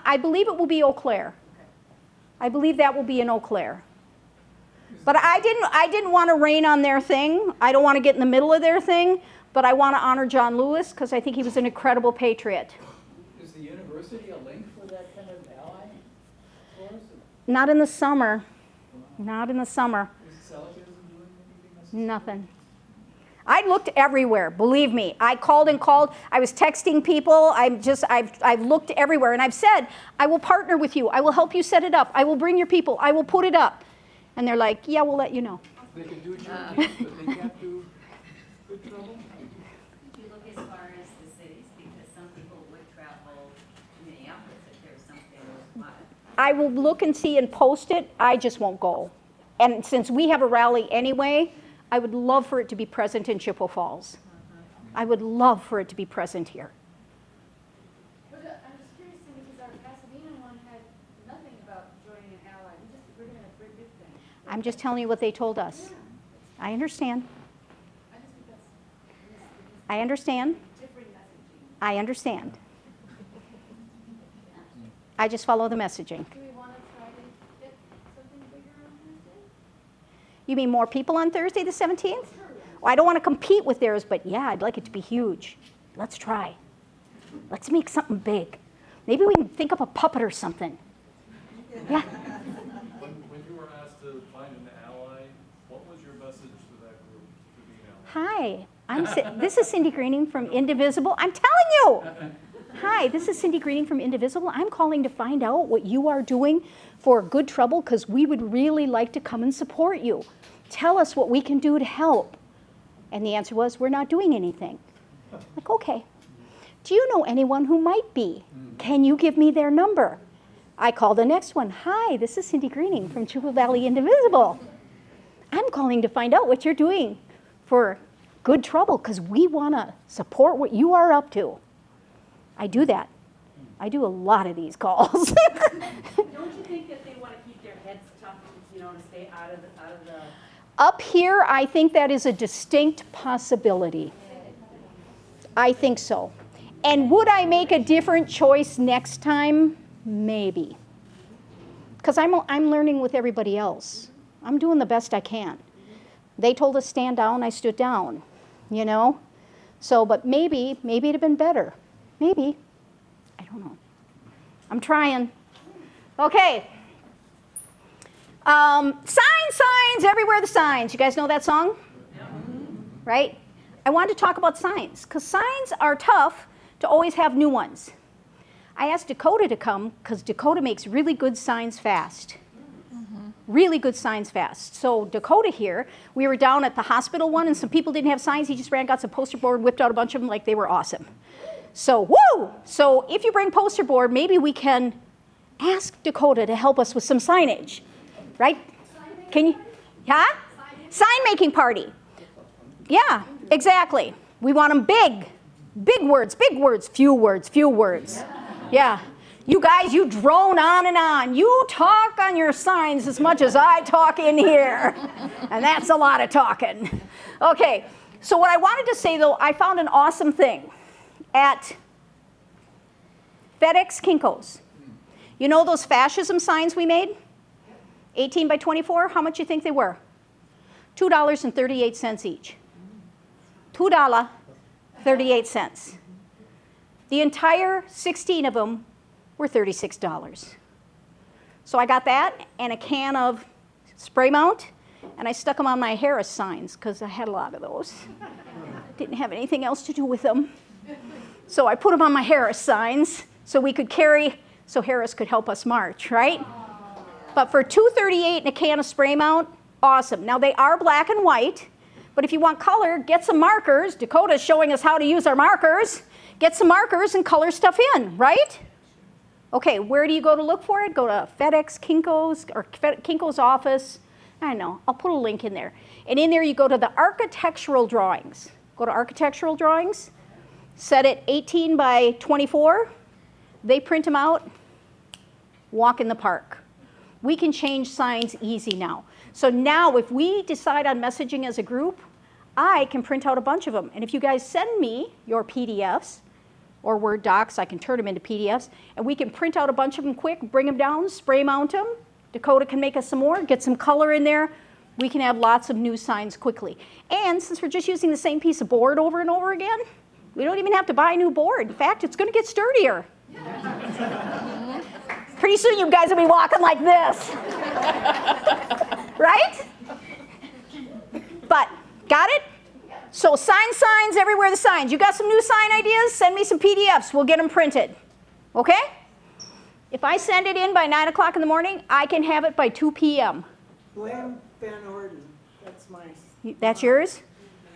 [SPEAKER 1] I believe it will be Eau Claire. I believe that will be in Eau Claire. But I didn't want to rain on their thing. I don't want to get in the middle of their thing, but I want to honor John Lewis because I think he was an incredible patriot.
[SPEAKER 3] Is the university a link for that kind of ally for us?
[SPEAKER 1] Not in the summer. Not in the summer.
[SPEAKER 3] Is Salacas doing anything?
[SPEAKER 1] Nothing. I looked everywhere, believe me. I called and called. I was texting people. I've looked everywhere, and I've said, I will partner with you. I will help you set it up. I will bring your people. I will put it up. And they're like, yeah, we'll let you know.
[SPEAKER 3] They can do Juneteenth, but they can't do Good Trouble?
[SPEAKER 8] Did you look as far as the cities? Because some people would travel to Minneapolis if there's something.
[SPEAKER 1] I will look and see and post it. I just won't go. And since we have a rally anyway, I would love for it to be present in Chippewa Falls. I would love for it to be present here.
[SPEAKER 2] But I'm just curious, because our Pasadena one had nothing about joining an ally. We're doing a pretty good thing.
[SPEAKER 1] I'm just telling you what they told us. I understand.
[SPEAKER 2] I just think that's
[SPEAKER 1] I understand.
[SPEAKER 2] different messaging.
[SPEAKER 1] I understand. I just follow the messaging.
[SPEAKER 2] Do we want to try to get something bigger on Thursday?
[SPEAKER 1] You mean more people on Thursday the 17th? Well, I don't want to compete with theirs, but yeah, I'd like it to be huge. Let's try. Let's make something big. Maybe we can think up a puppet or something. Yeah.
[SPEAKER 6] When you were asked to find an ally, what was your message to that group to be an ally?
[SPEAKER 1] Hi, this is Cindy Greening from Indivisible. I'm telling you. Hi, this is Cindy Greening from Indivisible. I'm calling to find out what you are doing for Good Trouble because we would really like to come and support you. Tell us what we can do to help. And the answer was, we're not doing anything. Like, okay. Do you know anyone who might be? Can you give me their number? I call the next one. Hi, this is Cindy Greening from Chippewa Valley Indivisible. I'm calling to find out what you're doing for Good Trouble because we want to support what you are up to. I do that. I do a lot of these calls.
[SPEAKER 8] Don't you think that they want to keep their heads tough, to stay out of the
[SPEAKER 1] Up here, I think that is a distinct possibility. I think so. And would I make a different choice next time? Maybe. Because I'm learning with everybody else. I'm doing the best I can. They told us stand down, I stood down, So, but maybe it'd have been better. Maybe. I don't know. I'm trying. Okay. Signs, everywhere the signs. You guys know that song? Yeah. Right? I wanted to talk about signs, because signs are tough to always have new ones. I asked Dakota to come, because Dakota makes really good signs fast. Really good signs fast. So Dakota here, we were down at the hospital one, and some people didn't have signs. He just ran, got some poster board, whipped out a bunch of them like they were awesome. So, woo! So if you bring poster board, maybe we can ask Dakota to help us with some signage, right? Can you, Sign making party. Yeah, exactly. We want them big. Big words, few words. Yeah. You guys, you drone on and on. You talk on your signs as much as I talk in here. And that's a lot of talking. Okay, so what I wanted to say, though, I found an awesome thing at FedEx Kinko's. You know those fascism signs we made? 18 by 24? How much do you think they were? $2.38 each. $2.38. The entire 16 of them were $36. So I got that and a can of spray mount, and I stuck them on my Harris signs because I had a lot of those. Didn't have anything else to do with them. So I put them on my Harris signs so we could carry, so Harris could help us march, right? But for $2.38 and a can of spray mount, awesome. Now they are black and white, But if you want color, get some markers. Dakota's showing us how to use our markers. Get some markers and color stuff in, right? Okay, where do you go to look for it? Go to FedEx, Kinko's, or Kinko's office. I don't know, I'll put a link in there. And in there you go to the architectural drawings. Go to architectural drawings, set it 18 by 24. They print them out, walk in the park. We can change signs easy now. So now if we decide on messaging as a group, I can print out a bunch of them. And if you guys send me your PDFs or Word docs, I can turn them into PDFs, and we can print out a bunch of them quick, bring them down, spray mount them. Dakota can make us some more, get some color in there. We can have lots of new signs quickly. And since we're just using the same piece of board over and over again, we don't even have to buy a new board. In fact, it's going to get sturdier. Pretty soon you guys will be walking like this. Right? But, got it? So signs everywhere the signs. You got some new sign ideas? Send me some PDFs. We'll get them printed. Okay? If I send it in by 9 o'clock in the morning, I can have it by 2 p.m.
[SPEAKER 12] Blame Van Orden. That's my.
[SPEAKER 1] That's yours?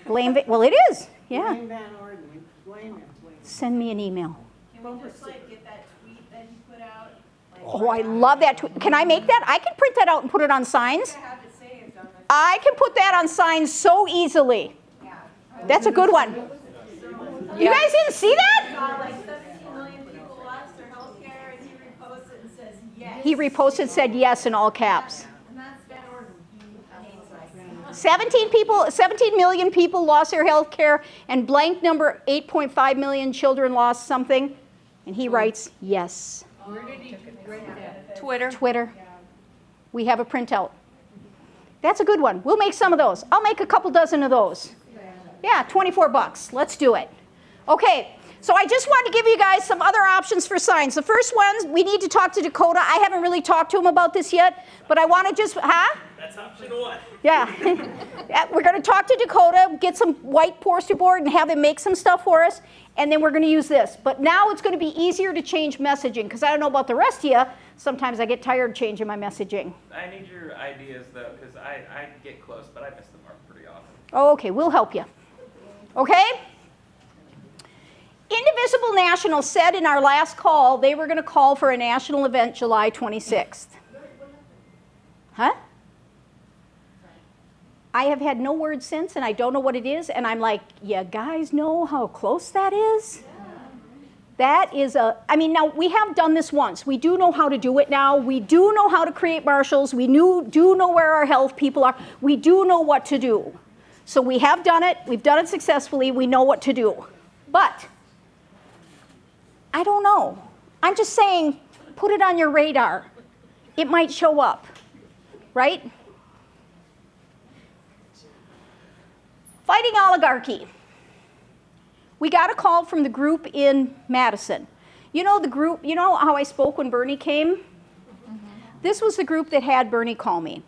[SPEAKER 1] Well, it is. Yeah.
[SPEAKER 12] Blame Van Orden. Blame him.
[SPEAKER 1] Send me an email.
[SPEAKER 9] Can we just like get that tweet that you put out? Like,
[SPEAKER 1] Oh, I love that tweet. Can I make that? I can print that out and put it on signs.
[SPEAKER 9] I have it saved on the.
[SPEAKER 1] I can put that on signs so easily.
[SPEAKER 9] Yeah.
[SPEAKER 1] That's a good one. You guys didn't see that?
[SPEAKER 9] Saw like 17 million people lost their health care, and he reposted and says yes.
[SPEAKER 1] He reposted, said yes in all caps.
[SPEAKER 9] And that's Van Orden. He hates us.
[SPEAKER 1] 17 million people lost their health care, and blank number 8.5 million children lost something. And he writes, yes.
[SPEAKER 9] Where did he write that?
[SPEAKER 1] Twitter. We have a printout. That's a good one. We'll make some of those. I'll make a couple dozen of those. Yeah, 24 bucks. Let's do it. Okay, so I just wanted to give you guys some other options for signs. The first one, we need to talk to Dakota. I haven't really talked to him about this yet, but I want to just,
[SPEAKER 13] That's option one.
[SPEAKER 1] Yeah. Yeah, we're going to talk to Dakota, get some white poster board and have him make some stuff for us, and then we're going to use this. But now it's going to be easier to change messaging, because I don't know about the rest of you. Sometimes I get tired changing my messaging.
[SPEAKER 13] I need your ideas, though, because I get close, but I miss the mark pretty often.
[SPEAKER 1] Oh, okay, we'll help you. Okay? Indivisible National said in our last call they were going to call for a national event July 26th. Huh? I have had no word since, and I don't know what it is, and I'm like, you guys know how close that is? That is I mean, now we have done this once. We do know how to do it now. We do know how to create marshals. We do know where our health people are. We do know what to do. So we have done it. We've done it successfully. We know what to do. But I don't know. I'm just saying, put it on your radar. It might show up, right? Fighting oligarchy. We got a call from the group in Madison. You know the group, you know how I spoke when Bernie came? Mm-hmm. This was the group that had Bernie call me,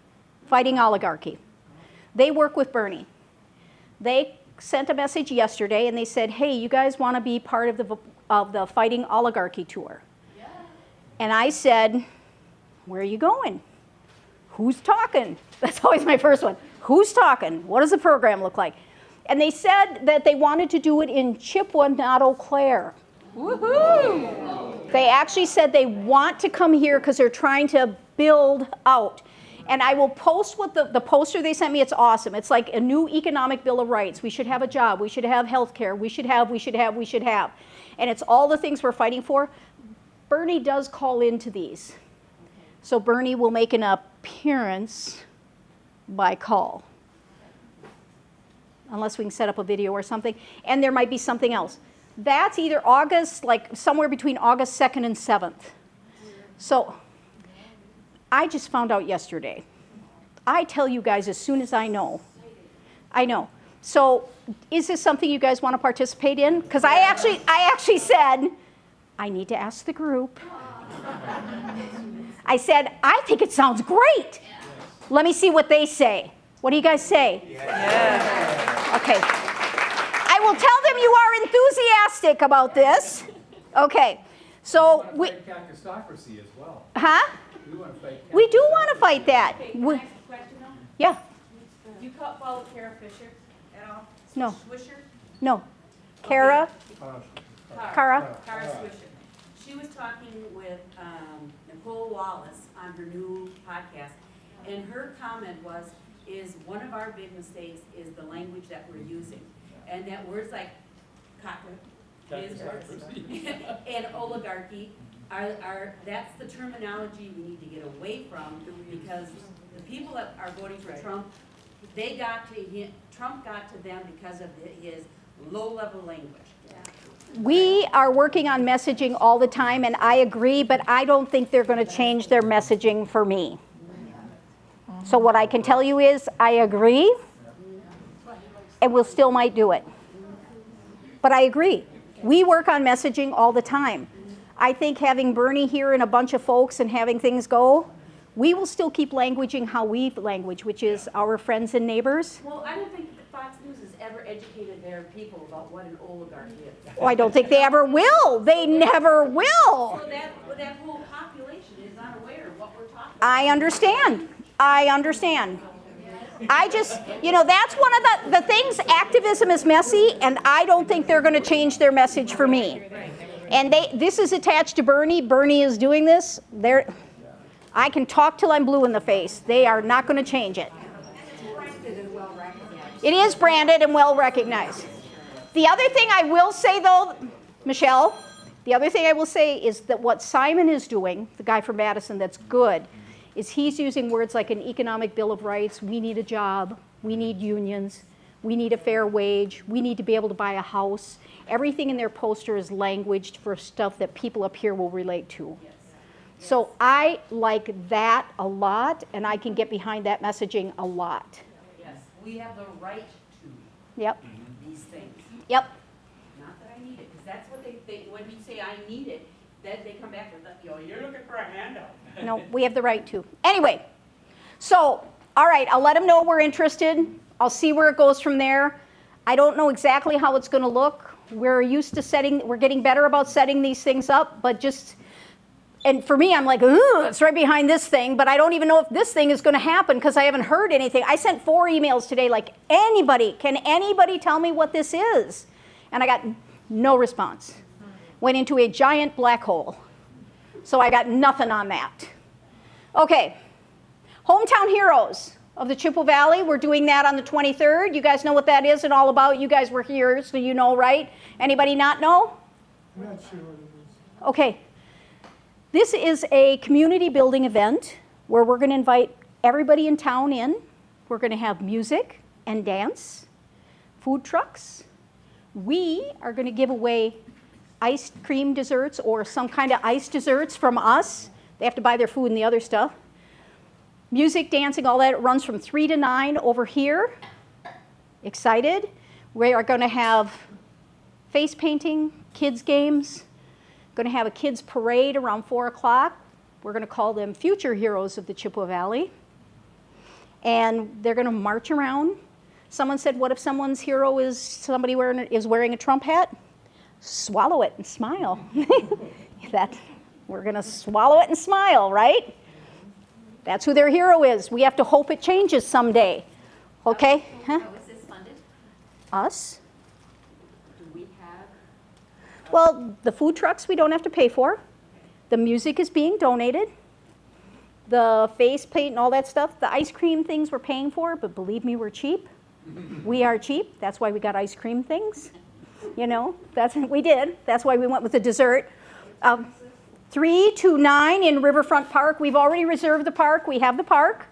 [SPEAKER 1] Fighting Oligarchy. They work with Bernie. They sent a message yesterday and they said, hey, you guys want to be part of the Fighting Oligarchy tour? Yeah. And I said, where are you going? Who's talking? That's always my first one. Who's talking? What does the program look like? And they said that they wanted to do it in Chippewa, not Eau Claire. Woohoo! They actually said they want to come here because they're trying to build out. And I will post what the poster they sent me. It's awesome. It's like a new economic bill of rights. We should have a job. We should have health care. We should have. And it's all the things we're fighting for. Bernie does call into these. So Bernie will make an appearance by call. Unless we can set up a video or something. And there might be something else. That's either August, like somewhere between August 2nd and 7th. So I just found out yesterday. I tell you guys as soon as I know. I know. So is this something you guys want to participate in? Because I actually said, I need to ask the group. I said, I think it sounds great. Let me see what they say. What do you guys say? Yeah. Okay. I will tell them you are enthusiastic about this. Okay. So we
[SPEAKER 3] fight cacostocracy as well.
[SPEAKER 1] Huh?
[SPEAKER 3] We want to fight.
[SPEAKER 1] We do want to fight that.
[SPEAKER 2] Okay, can I ask a question though?
[SPEAKER 1] Yeah.
[SPEAKER 2] You follow Kara Fisher?
[SPEAKER 1] No.
[SPEAKER 8] Swisher?
[SPEAKER 1] No. Kara? Kara?
[SPEAKER 8] Kara Swisher. She was talking with Nicole Wallace on her new podcast, and her comment is one of our big mistakes is the language that we're using. And that words like and oligarchy that's the terminology we need to get away from, because the people that are voting for Trump, Trump got to them because of his low-level language.
[SPEAKER 1] We are working on messaging all the time, and I agree, but I don't think they're going to change their messaging for me. So what I can tell you is I agree, and we'll still might do it. But I agree. We work on messaging all the time. I think having Bernie here and a bunch of folks and having things go, we will still keep languaging how we language, which is our friends and neighbors.
[SPEAKER 8] Well, I don't think Fox News has ever educated their people about what an oligarchy is.
[SPEAKER 1] Oh, I don't think they ever will. They never will.
[SPEAKER 8] So that whole population is unaware of what we're talking about.
[SPEAKER 1] I understand. I just, that's one of the things. Activism is messy, and I don't think they're going to change their message for me. And this is attached to Bernie. Bernie is doing this. I can talk till I'm blue in the face. They are not going to change it. It is branded and well recognized. The other thing I will say, though, Michelle, the other thing I will say is that what Simon is doing, the guy from Madison that's good, is he's using words like an economic bill of rights. We need a job. We need unions. We need a fair wage. We need to be able to buy a house. Everything in their poster is languaged for stuff that people up here will relate to. Yes. So I like that a lot, and I can get behind that messaging a lot.
[SPEAKER 8] Yes, we have the right to
[SPEAKER 1] Yep.
[SPEAKER 8] these things.
[SPEAKER 1] Yep.
[SPEAKER 8] Not that I need it, because that's what they think. When you say I need it, then they come back with, you're looking for a handout.
[SPEAKER 1] No, we have the right to. Anyway, so, all right, I'll let them know we're interested. I'll see where it goes from there. I don't know exactly how it's going to look. We're used to we're getting better about setting these things up, but and for me, I'm like, ooh, it's right behind this thing, but I don't even know if this thing is going to happen because I haven't heard anything. I sent 4 emails today like, can anybody tell me what this is? And I got no response. Went into a giant black hole. So I got nothing on that. Okay, Hometown Heroes of the Chippewa Valley. We're doing that on the 23rd. You guys know what that is and all about. You guys were here, so you know, right? Anybody not know?
[SPEAKER 4] I'm not sure what it is.
[SPEAKER 1] Okay. This is a community building event where we're going to invite everybody in town in. We're going to have music and dance, food trucks. We are going to give away ice cream desserts or some kind of ice desserts from us. They have to buy their food and the other stuff. Music, dancing, all that. It runs from 3 to 9 over here. Excited? We are going to have face painting, kids games. Going to have a kids parade around 4 o'clock. We're going to call them Future Heroes of the Chippewa Valley. And they're going to march around. Someone said, what if someone's hero is somebody wearing a Trump hat? Swallow it and smile. We're going to swallow it and smile, right? That's who their hero is. We have to hope it changes someday. Okay? Huh?
[SPEAKER 8] How is this funded?
[SPEAKER 1] Us?
[SPEAKER 8] Do we have?
[SPEAKER 1] Well, the food trucks we don't have to pay for. The music is being donated. The face paint and all that stuff. The ice cream things we're paying for, but believe me, we're cheap. We are cheap. That's why we got ice cream things. That's what we did. That's why we went with the dessert. 3 to 9 in Riverfront Park. We've already reserved the park. We have the park.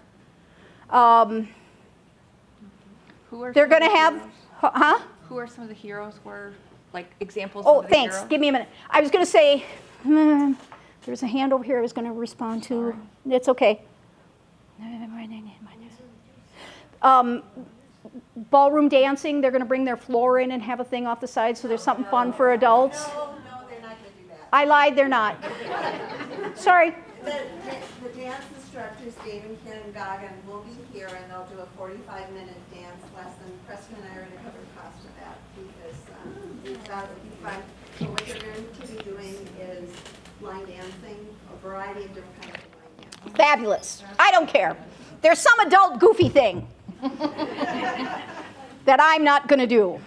[SPEAKER 1] They're going to have,
[SPEAKER 5] Who are some of the heroes? Like examples
[SPEAKER 1] Oh,
[SPEAKER 5] of the
[SPEAKER 1] thanks.
[SPEAKER 5] heroes?
[SPEAKER 1] Give me a minute. I was going to say, there's a hand over here I was going to respond to. It's okay. Ballroom dancing, they're going to bring their floor in and have a thing off the side, so there's something fun for adults.
[SPEAKER 12] No, they're not going to do that.
[SPEAKER 1] I lied, they're not. Sorry.
[SPEAKER 12] The dance instructors, Dave and Ken and Goggin, will be here, and they'll do a 45-minute dance lesson. Preston and I are going to cover the cost of that because that would be fun. So what they're going to be doing is line dancing, a variety of different kinds of line dancing. Fabulous.
[SPEAKER 1] I don't care. There's some adult goofy thing. that I'm not going to do.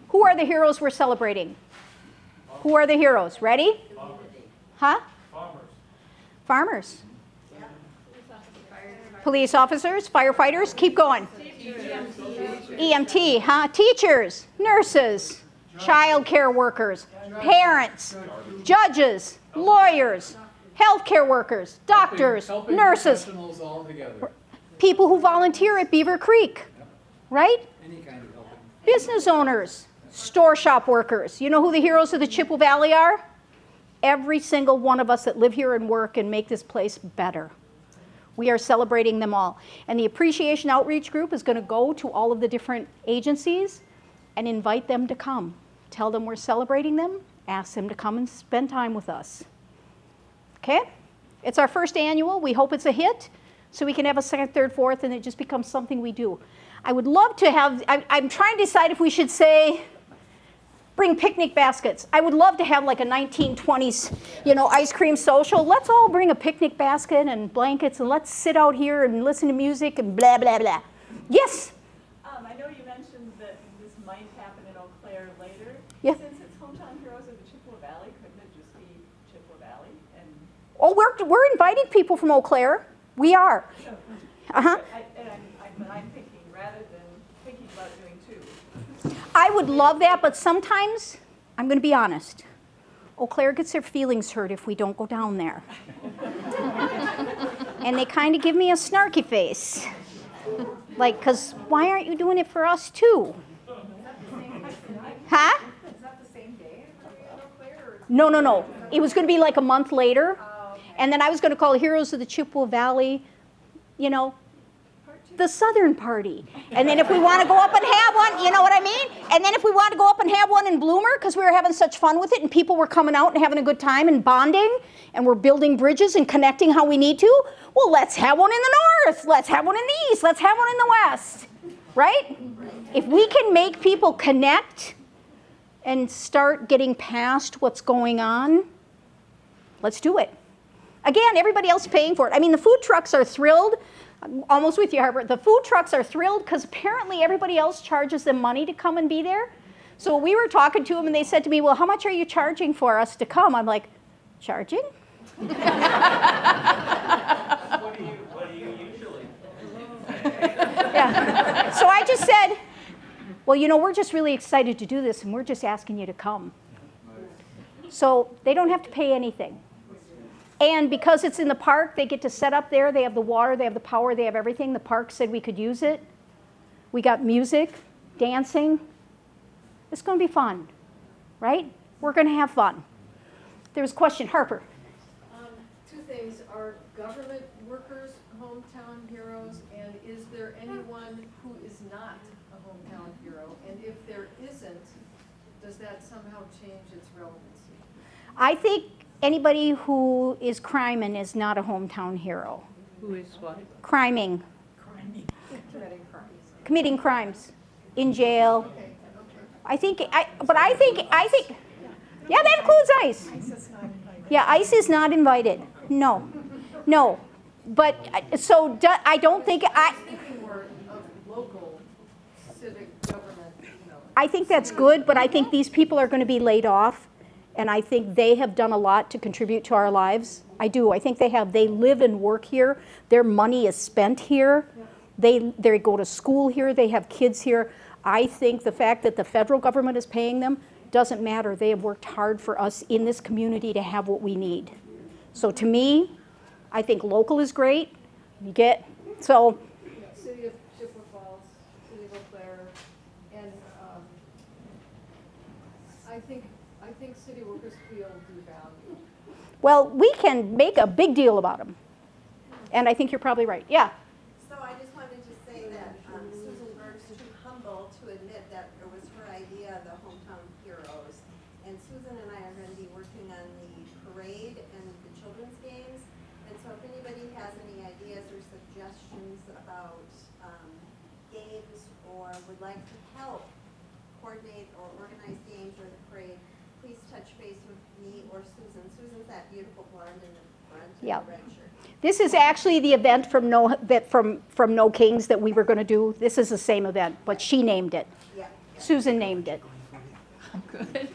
[SPEAKER 1] Who are the heroes we're celebrating? Who are the heroes? Ready? Huh? Farmers. Police officers, firefighters, keep going. EMT, huh? Teachers, nurses, child care workers, parents, judges, lawyers, healthcare workers, doctors,
[SPEAKER 3] Helping
[SPEAKER 1] nurses,
[SPEAKER 3] professionals all together.
[SPEAKER 1] people who volunteer at Beaver Creek, right?
[SPEAKER 3] Any kind of helping.
[SPEAKER 1] Business owners, store shop workers. You know who the heroes of the Chippewa Valley are? Every single one of us that live here and work and make this place better. We are celebrating them all. And the Appreciation Outreach Group is going to go to all of the different agencies and invite them to come. Tell them we're celebrating them, ask them to come and spend time with us. Okay? It's our first annual. We hope it's a hit, so we can have a second, third, fourth, and it just becomes something we do. I would love to have, I'm trying to decide if we should say, bring picnic baskets. I would love to have like a 1920s, ice cream social. Let's all bring a picnic basket and blankets and let's sit out here and listen to music and blah, blah, blah. Yes?
[SPEAKER 9] I know you mentioned that this might happen in Eau Claire later.
[SPEAKER 1] Yeah.
[SPEAKER 9] Since it's Hometown Heroes of the Chippewa Valley, couldn't it just be Chippewa Valley? And
[SPEAKER 1] Oh, we're inviting people from Eau Claire. We are. Uh-huh.
[SPEAKER 9] I'm thinking, rather than thinking about doing two.
[SPEAKER 1] I would love that, but sometimes, I'm going to be honest, Eau Claire gets their feelings hurt if we don't go down there. And they kind of give me a snarky face. Like, because why aren't you doing it for us too? Huh?
[SPEAKER 9] Is that the same day in Eau Claire?
[SPEAKER 1] No. It was going to be like a month later. And then I was going to call Heroes of the Chippewa Valley, the Southern Party. And then if we want to go up and have one, you know what I mean? And then if we want to go up and have one in Bloomer, because we were having such fun with it and people were coming out and having a good time and bonding, and we're building bridges and connecting how we need to, well, let's have one in the north. Let's have one in the east. Let's have one in the west. Right? If we can make people connect and start getting past what's going on, let's do it. Again, everybody else paying for it. I mean, the food trucks are thrilled. I'm almost with you, Harper. The food trucks are thrilled because apparently everybody else charges them money to come and be there. So we were talking to them and they said to me, well, how much are you charging for us to come? I'm like, charging?
[SPEAKER 13] What do you usually?
[SPEAKER 1] Yeah. So I just said, well, we're just really excited to do this and we're just asking you to come. So they don't have to pay anything. And because it's in the park, they get to set up there. They have the water, they have the power, they have everything. The park said we could use it. We got music, dancing. It's going to be fun, right? We're going to have fun. There was a question. Harper.
[SPEAKER 14] Two things. Are government workers hometown heroes? And is there anyone who is not a hometown hero? And if there isn't, does that somehow change its relevancy?
[SPEAKER 1] I think anybody who is criming is not a hometown hero.
[SPEAKER 5] Who is what?
[SPEAKER 1] Criming.
[SPEAKER 14] Committing crimes.
[SPEAKER 1] Committing crimes. In jail.
[SPEAKER 14] Okay.
[SPEAKER 1] I think, yeah, that includes ICE. Yeah, ICE is not invited. No. But, so I don't think,
[SPEAKER 14] I'm thinking more of local civic government,
[SPEAKER 1] I think that's good, but I think these people are going to be laid off. And I think they have done a lot to contribute to our lives. I do. I think they have. They live and work here. Their money is spent here. They go to school here. They have kids here. I think the fact that the federal government is paying them doesn't matter. They have worked hard for us in this community to have what we need. So to me, I think local is great. You get, so.
[SPEAKER 14] City of Chippewa Falls, City of Eau Claire, and I think city workers feel devalued.
[SPEAKER 1] Well, we can make a big deal about them. And I think you're probably right. Yeah.
[SPEAKER 12] So I just wanted to say that Susan Berg's too humble to admit that it was her idea, the Hometown Heroes. And Susan and I are going to be working on the parade and the children's games. And so if anybody has any ideas or suggestions about games or would like to help coordinate or organize games or the parade, please touch base with me or Susan. Susan's that beautiful blonde in the front in
[SPEAKER 1] Yep.
[SPEAKER 12] the red shirt.
[SPEAKER 1] This is actually the event from No Kings that we were going to do. This is the same event, but she named it.
[SPEAKER 12] Yeah.
[SPEAKER 1] Susan named it.
[SPEAKER 5] Good,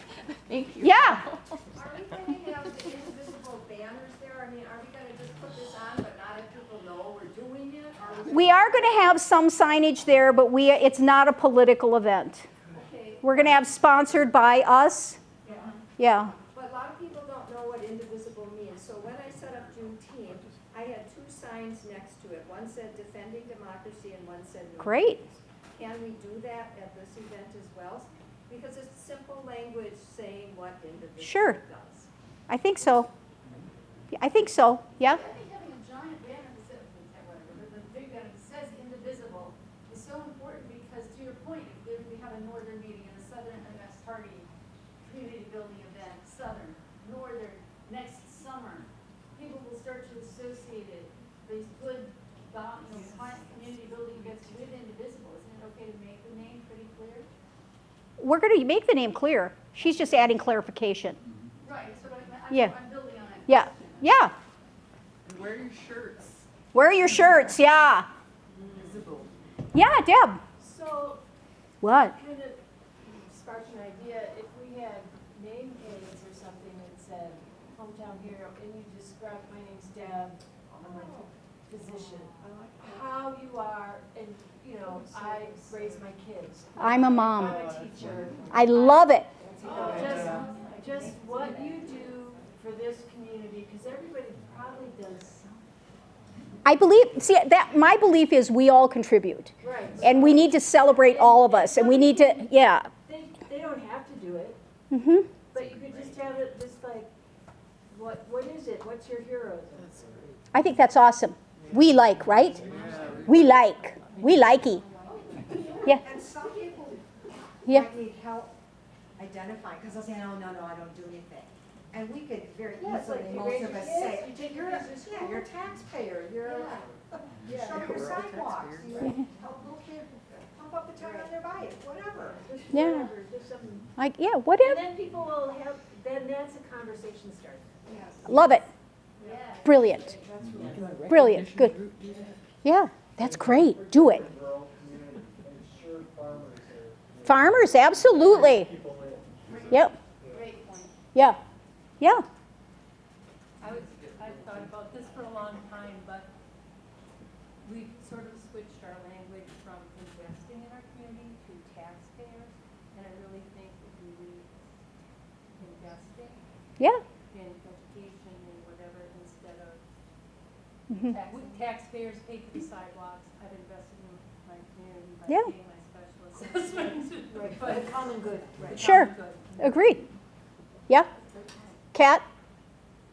[SPEAKER 5] thank you.
[SPEAKER 1] Yeah.
[SPEAKER 14] Are we going to have the indivisible banners there? I mean, are we going to just put this on but not have people know we're doing it? Or
[SPEAKER 1] We are going to have some signage there, but it's not a political event.
[SPEAKER 14] okay.
[SPEAKER 1] We're going to have sponsored by us.
[SPEAKER 14] Yeah.
[SPEAKER 1] Yeah.
[SPEAKER 14] But a lot of people don't know what indivisible means. So when I set up Juneteenth, I had 2 signs next to it. One said defending democracy and one said no
[SPEAKER 1] Great.
[SPEAKER 14] kings. Can we do that at this event as well? Because it's simple language saying what indivisible
[SPEAKER 1] Sure.
[SPEAKER 14] does.
[SPEAKER 1] I think so. I think so. Yeah.
[SPEAKER 2] I think having a giant banner that says, whatever, but the big banner that says indivisible is so important because to your point, if we have a northern meeting and a southern MS Tardy community building event, southern, northern, next summer, people will start to associate it, these good, community building events with indivisible. Isn't it okay to make the name pretty clear?
[SPEAKER 1] We're going to make the name clear. She's just adding clarification.
[SPEAKER 2] Right, so
[SPEAKER 1] Yeah.
[SPEAKER 2] I'm building on that.
[SPEAKER 1] Yeah.
[SPEAKER 2] question.
[SPEAKER 1] Yeah.
[SPEAKER 9] And wear your shirts.
[SPEAKER 1] Wear your shirts. Yeah.
[SPEAKER 9] Visible.
[SPEAKER 1] Yeah, Deb.
[SPEAKER 10] So,
[SPEAKER 1] What?
[SPEAKER 10] kind of sparked an idea, if we had name aids or something that said hometown hero, and you describe, my name's Deb, I'm a physician, how you are, and, you know, I raise my kids.
[SPEAKER 1] I'm a mom.
[SPEAKER 10] I'm a teacher.
[SPEAKER 1] I love it.
[SPEAKER 10] Just what you do for this community, because everybody probably does something.
[SPEAKER 1] I believe, see, that my belief is we all contribute.
[SPEAKER 10] Right.
[SPEAKER 1] And we need to celebrate all of us. And we need to, yeah.
[SPEAKER 10] They don't have to do it,
[SPEAKER 1] Mm-hmm.
[SPEAKER 10] but you could just have it just like, what is it? What's your heroism?
[SPEAKER 1] I think that's awesome. We like, right? We like. We likey. Yeah.
[SPEAKER 7] And some people
[SPEAKER 1] Yeah.
[SPEAKER 7] might need help identifying, because they'll say, no, I don't do anything. And we could very
[SPEAKER 14] Yeah, it's
[SPEAKER 7] easily,
[SPEAKER 14] like you
[SPEAKER 7] most
[SPEAKER 14] raise
[SPEAKER 7] of
[SPEAKER 14] your
[SPEAKER 7] us
[SPEAKER 14] kids,
[SPEAKER 7] say,
[SPEAKER 14] you take your
[SPEAKER 7] you're,
[SPEAKER 14] kids to
[SPEAKER 7] yeah,
[SPEAKER 14] school."
[SPEAKER 7] you're a taxpayer, you're, you
[SPEAKER 14] Yeah.
[SPEAKER 7] show your
[SPEAKER 9] We're all
[SPEAKER 7] sidewalks, you
[SPEAKER 9] taxpayers.
[SPEAKER 7] help little kids pump up the tire on their bike, whatever.
[SPEAKER 10] Just
[SPEAKER 1] Yeah.
[SPEAKER 10] whatever, just something.
[SPEAKER 1] Like, yeah,
[SPEAKER 10] And
[SPEAKER 1] whatever.
[SPEAKER 10] then people will have, then that's a conversation starter.
[SPEAKER 7] Yes.
[SPEAKER 1] Love it.
[SPEAKER 2] Yeah.
[SPEAKER 1] Brilliant.
[SPEAKER 10] That's really.
[SPEAKER 1] Brilliant. Good. Yeah, that's great. Do it. Farmers, absolutely. Yep.
[SPEAKER 2] Great point.
[SPEAKER 1] Yeah. Yeah.
[SPEAKER 15] I've thought about this for a long time, but we've sort of switched our language from investing in our community to taxpayers, and I really think that we need investing
[SPEAKER 1] Yeah.
[SPEAKER 15] in education and whatever instead of
[SPEAKER 1] Mhm.
[SPEAKER 15] taxpayers pay for the sidewalks. I've invested in my community by
[SPEAKER 1] Yeah.
[SPEAKER 15] paying my special assessment.
[SPEAKER 10] Right, for the common good, right.
[SPEAKER 1] Sure. Agreed. Yeah. Kat?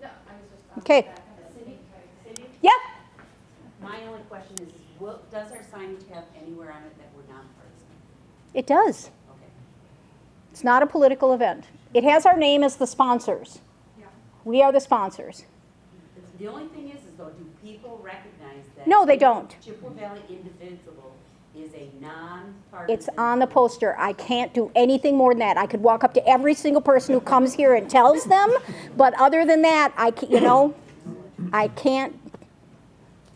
[SPEAKER 8] No, I was just.
[SPEAKER 1] Okay.
[SPEAKER 8] Cindy?
[SPEAKER 1] Yeah.
[SPEAKER 8] My only question is, does our signage have anywhere on it that we're nonpartisan?
[SPEAKER 1] It does.
[SPEAKER 8] Okay.
[SPEAKER 1] It's not a political event. It has our name as the sponsors.
[SPEAKER 7] Yeah.
[SPEAKER 1] We are the sponsors.
[SPEAKER 8] The only thing is though, do people recognize that?
[SPEAKER 1] No, they don't.
[SPEAKER 8] Chippewa Valley Indivisible is a nonpartisan.
[SPEAKER 1] It's on the poster. I can't do anything more than that. I could walk up to every single person who comes here and tells them, but other than that, I can't.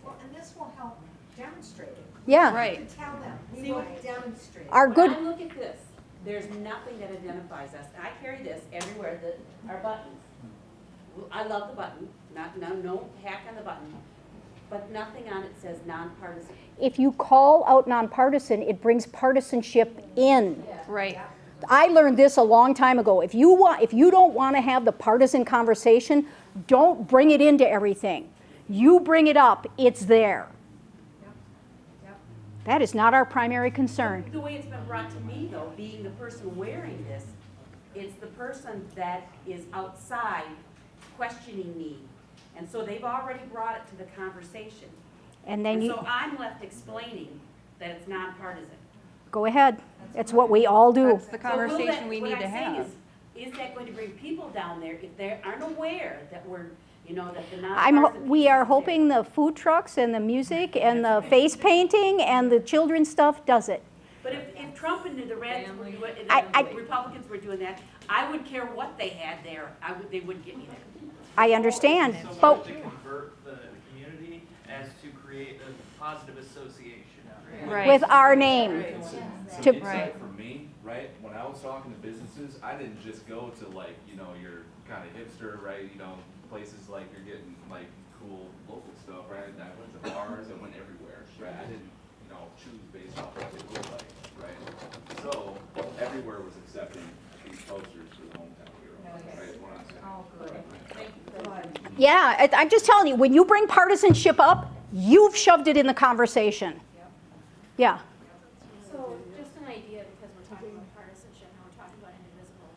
[SPEAKER 7] Well, and this will help demonstrate it.
[SPEAKER 1] Yeah.
[SPEAKER 5] Right.
[SPEAKER 7] Tell them, we will demonstrate.
[SPEAKER 1] Our good.
[SPEAKER 8] When I look at this, there's nothing that identifies us. I carry this everywhere, our buttons. I love the button, no hack on the button, but nothing on it says nonpartisan.
[SPEAKER 1] If you call out nonpartisan, it brings partisanship in.
[SPEAKER 5] Right.
[SPEAKER 1] I learned this a long time ago. If you don't want to have the partisan conversation, don't bring it into everything. You bring it up, it's there. That is not our primary concern.
[SPEAKER 8] The way it's been brought to me though, being the person wearing this, it's the person that is outside questioning me. And so they've already brought it to the conversation.
[SPEAKER 1] And then you
[SPEAKER 8] so I'm left explaining that it's nonpartisan.
[SPEAKER 1] go ahead. That's what we all do.
[SPEAKER 5] That's the conversation we need to have.
[SPEAKER 8] Is that going to bring people down there if they aren't aware that we're, that the nonpartisan
[SPEAKER 1] We are hoping the food trucks and the music and the face painting and the children's stuff does it.
[SPEAKER 8] But if Trump and the Reds were doing,
[SPEAKER 1] I-
[SPEAKER 8] the Republicans were doing that, I wouldn't care what they had there. They wouldn't get me there.
[SPEAKER 1] I understand,
[SPEAKER 13] So we
[SPEAKER 1] but
[SPEAKER 13] have to convert the community create a positive association.
[SPEAKER 5] Right.
[SPEAKER 1] with our name.
[SPEAKER 16] And some
[SPEAKER 1] To-
[SPEAKER 16] insight from me, right? When I was talking to businesses, I didn't just go to like, you know, your kind of hipster, right? You know, places like you're getting like cool local stuff, right? And I went to bars, I went everywhere, right? I didn't, you know, choose based off what they look like, right? So everywhere was accepting these posters for the hometown hero, right? Is what I'm saying.
[SPEAKER 5] Oh, good.
[SPEAKER 1] Yeah, I'm just telling you, when you bring partisanship up, you've shoved it in the conversation. Yeah.
[SPEAKER 2] So, just an idea, because we're talking about partisanship and we're talking about indivisible.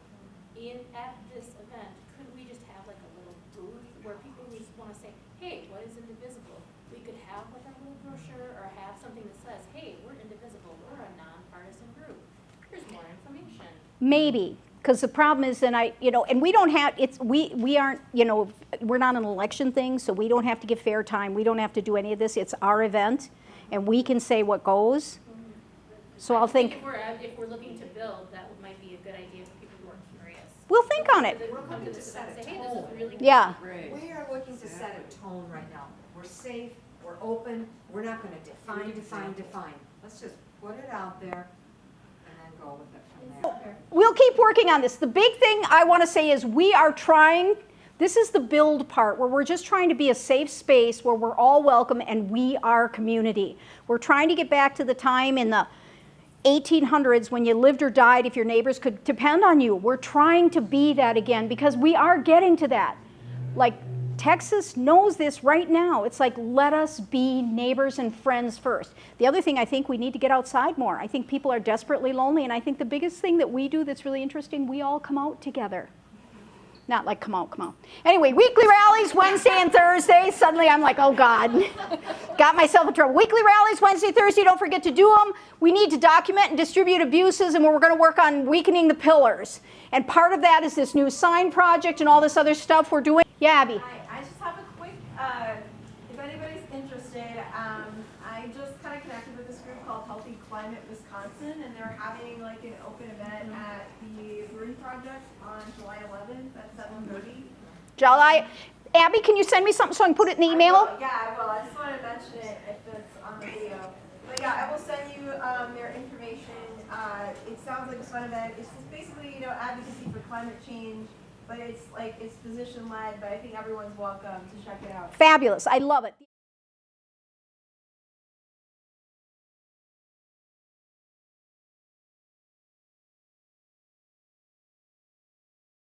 [SPEAKER 2] At this event, could we just have like a little booth where people just wanna say, hey, what is indivisible? We could have like a little brochure or have something that says, hey, we're indivisible, we're a nonpartisan group. Here's more information.
[SPEAKER 1] Maybe, because the problem is, and we don't have, we aren't, we're not an election thing, so we don't have to give fair time. We don't have to do any of this. It's our event, and we can say what goes. So I'll think,
[SPEAKER 2] If we're looking to build, that might be a good idea for people who are curious.
[SPEAKER 1] we'll think on it.
[SPEAKER 2] We'll come to this event and say, hey, this is really.
[SPEAKER 1] Yeah.
[SPEAKER 7] We are looking to set a tone right now. We're safe, we're open, we're not gonna define. Let's just put it out there and then go with it from there.
[SPEAKER 1] We'll keep working on this. The big thing I want to say is we are trying, this is the build part, where we're just trying to be a safe space where we're all welcome and we are community. We're trying to get back to the time in the 1800s when you lived or died if your neighbors could depend on you. We're trying to be that again because we are getting to that. Like Texas knows this right now. It's like, let us be neighbors and friends first. The other thing, I think we need to get outside more. I think people are desperately lonely, and I think the biggest thing that we do that's really interesting, we all come out together. Not like come out. Anyway, weekly rallies Wednesday and Thursday. Suddenly I'm like, oh God, got myself in trouble. Weekly rallies Wednesday, Thursday, don't forget to do them. We need to document and distribute abuses, and we're going to work on weakening the pillars. And part of that is this new sign project and all this other stuff we're doing. Yeah, Abby.
[SPEAKER 17] Hi, I just have a quick, if anybody's interested, I just kind of connected with this group called Healthy Climate Wisconsin, and they're having like an open event at the Brewing Project on July 11th at 7:30.
[SPEAKER 1] July. Abby, can you send me something so I can put it in the email?
[SPEAKER 17] Yeah, I will. I just want to mention it if it's on the video. But yeah, I will send you their information. It sounds like a fun event. It's just basically, advocacy for climate change, but it's physician-led, but I think everyone's welcome to check it out.
[SPEAKER 1] Fabulous. I love it.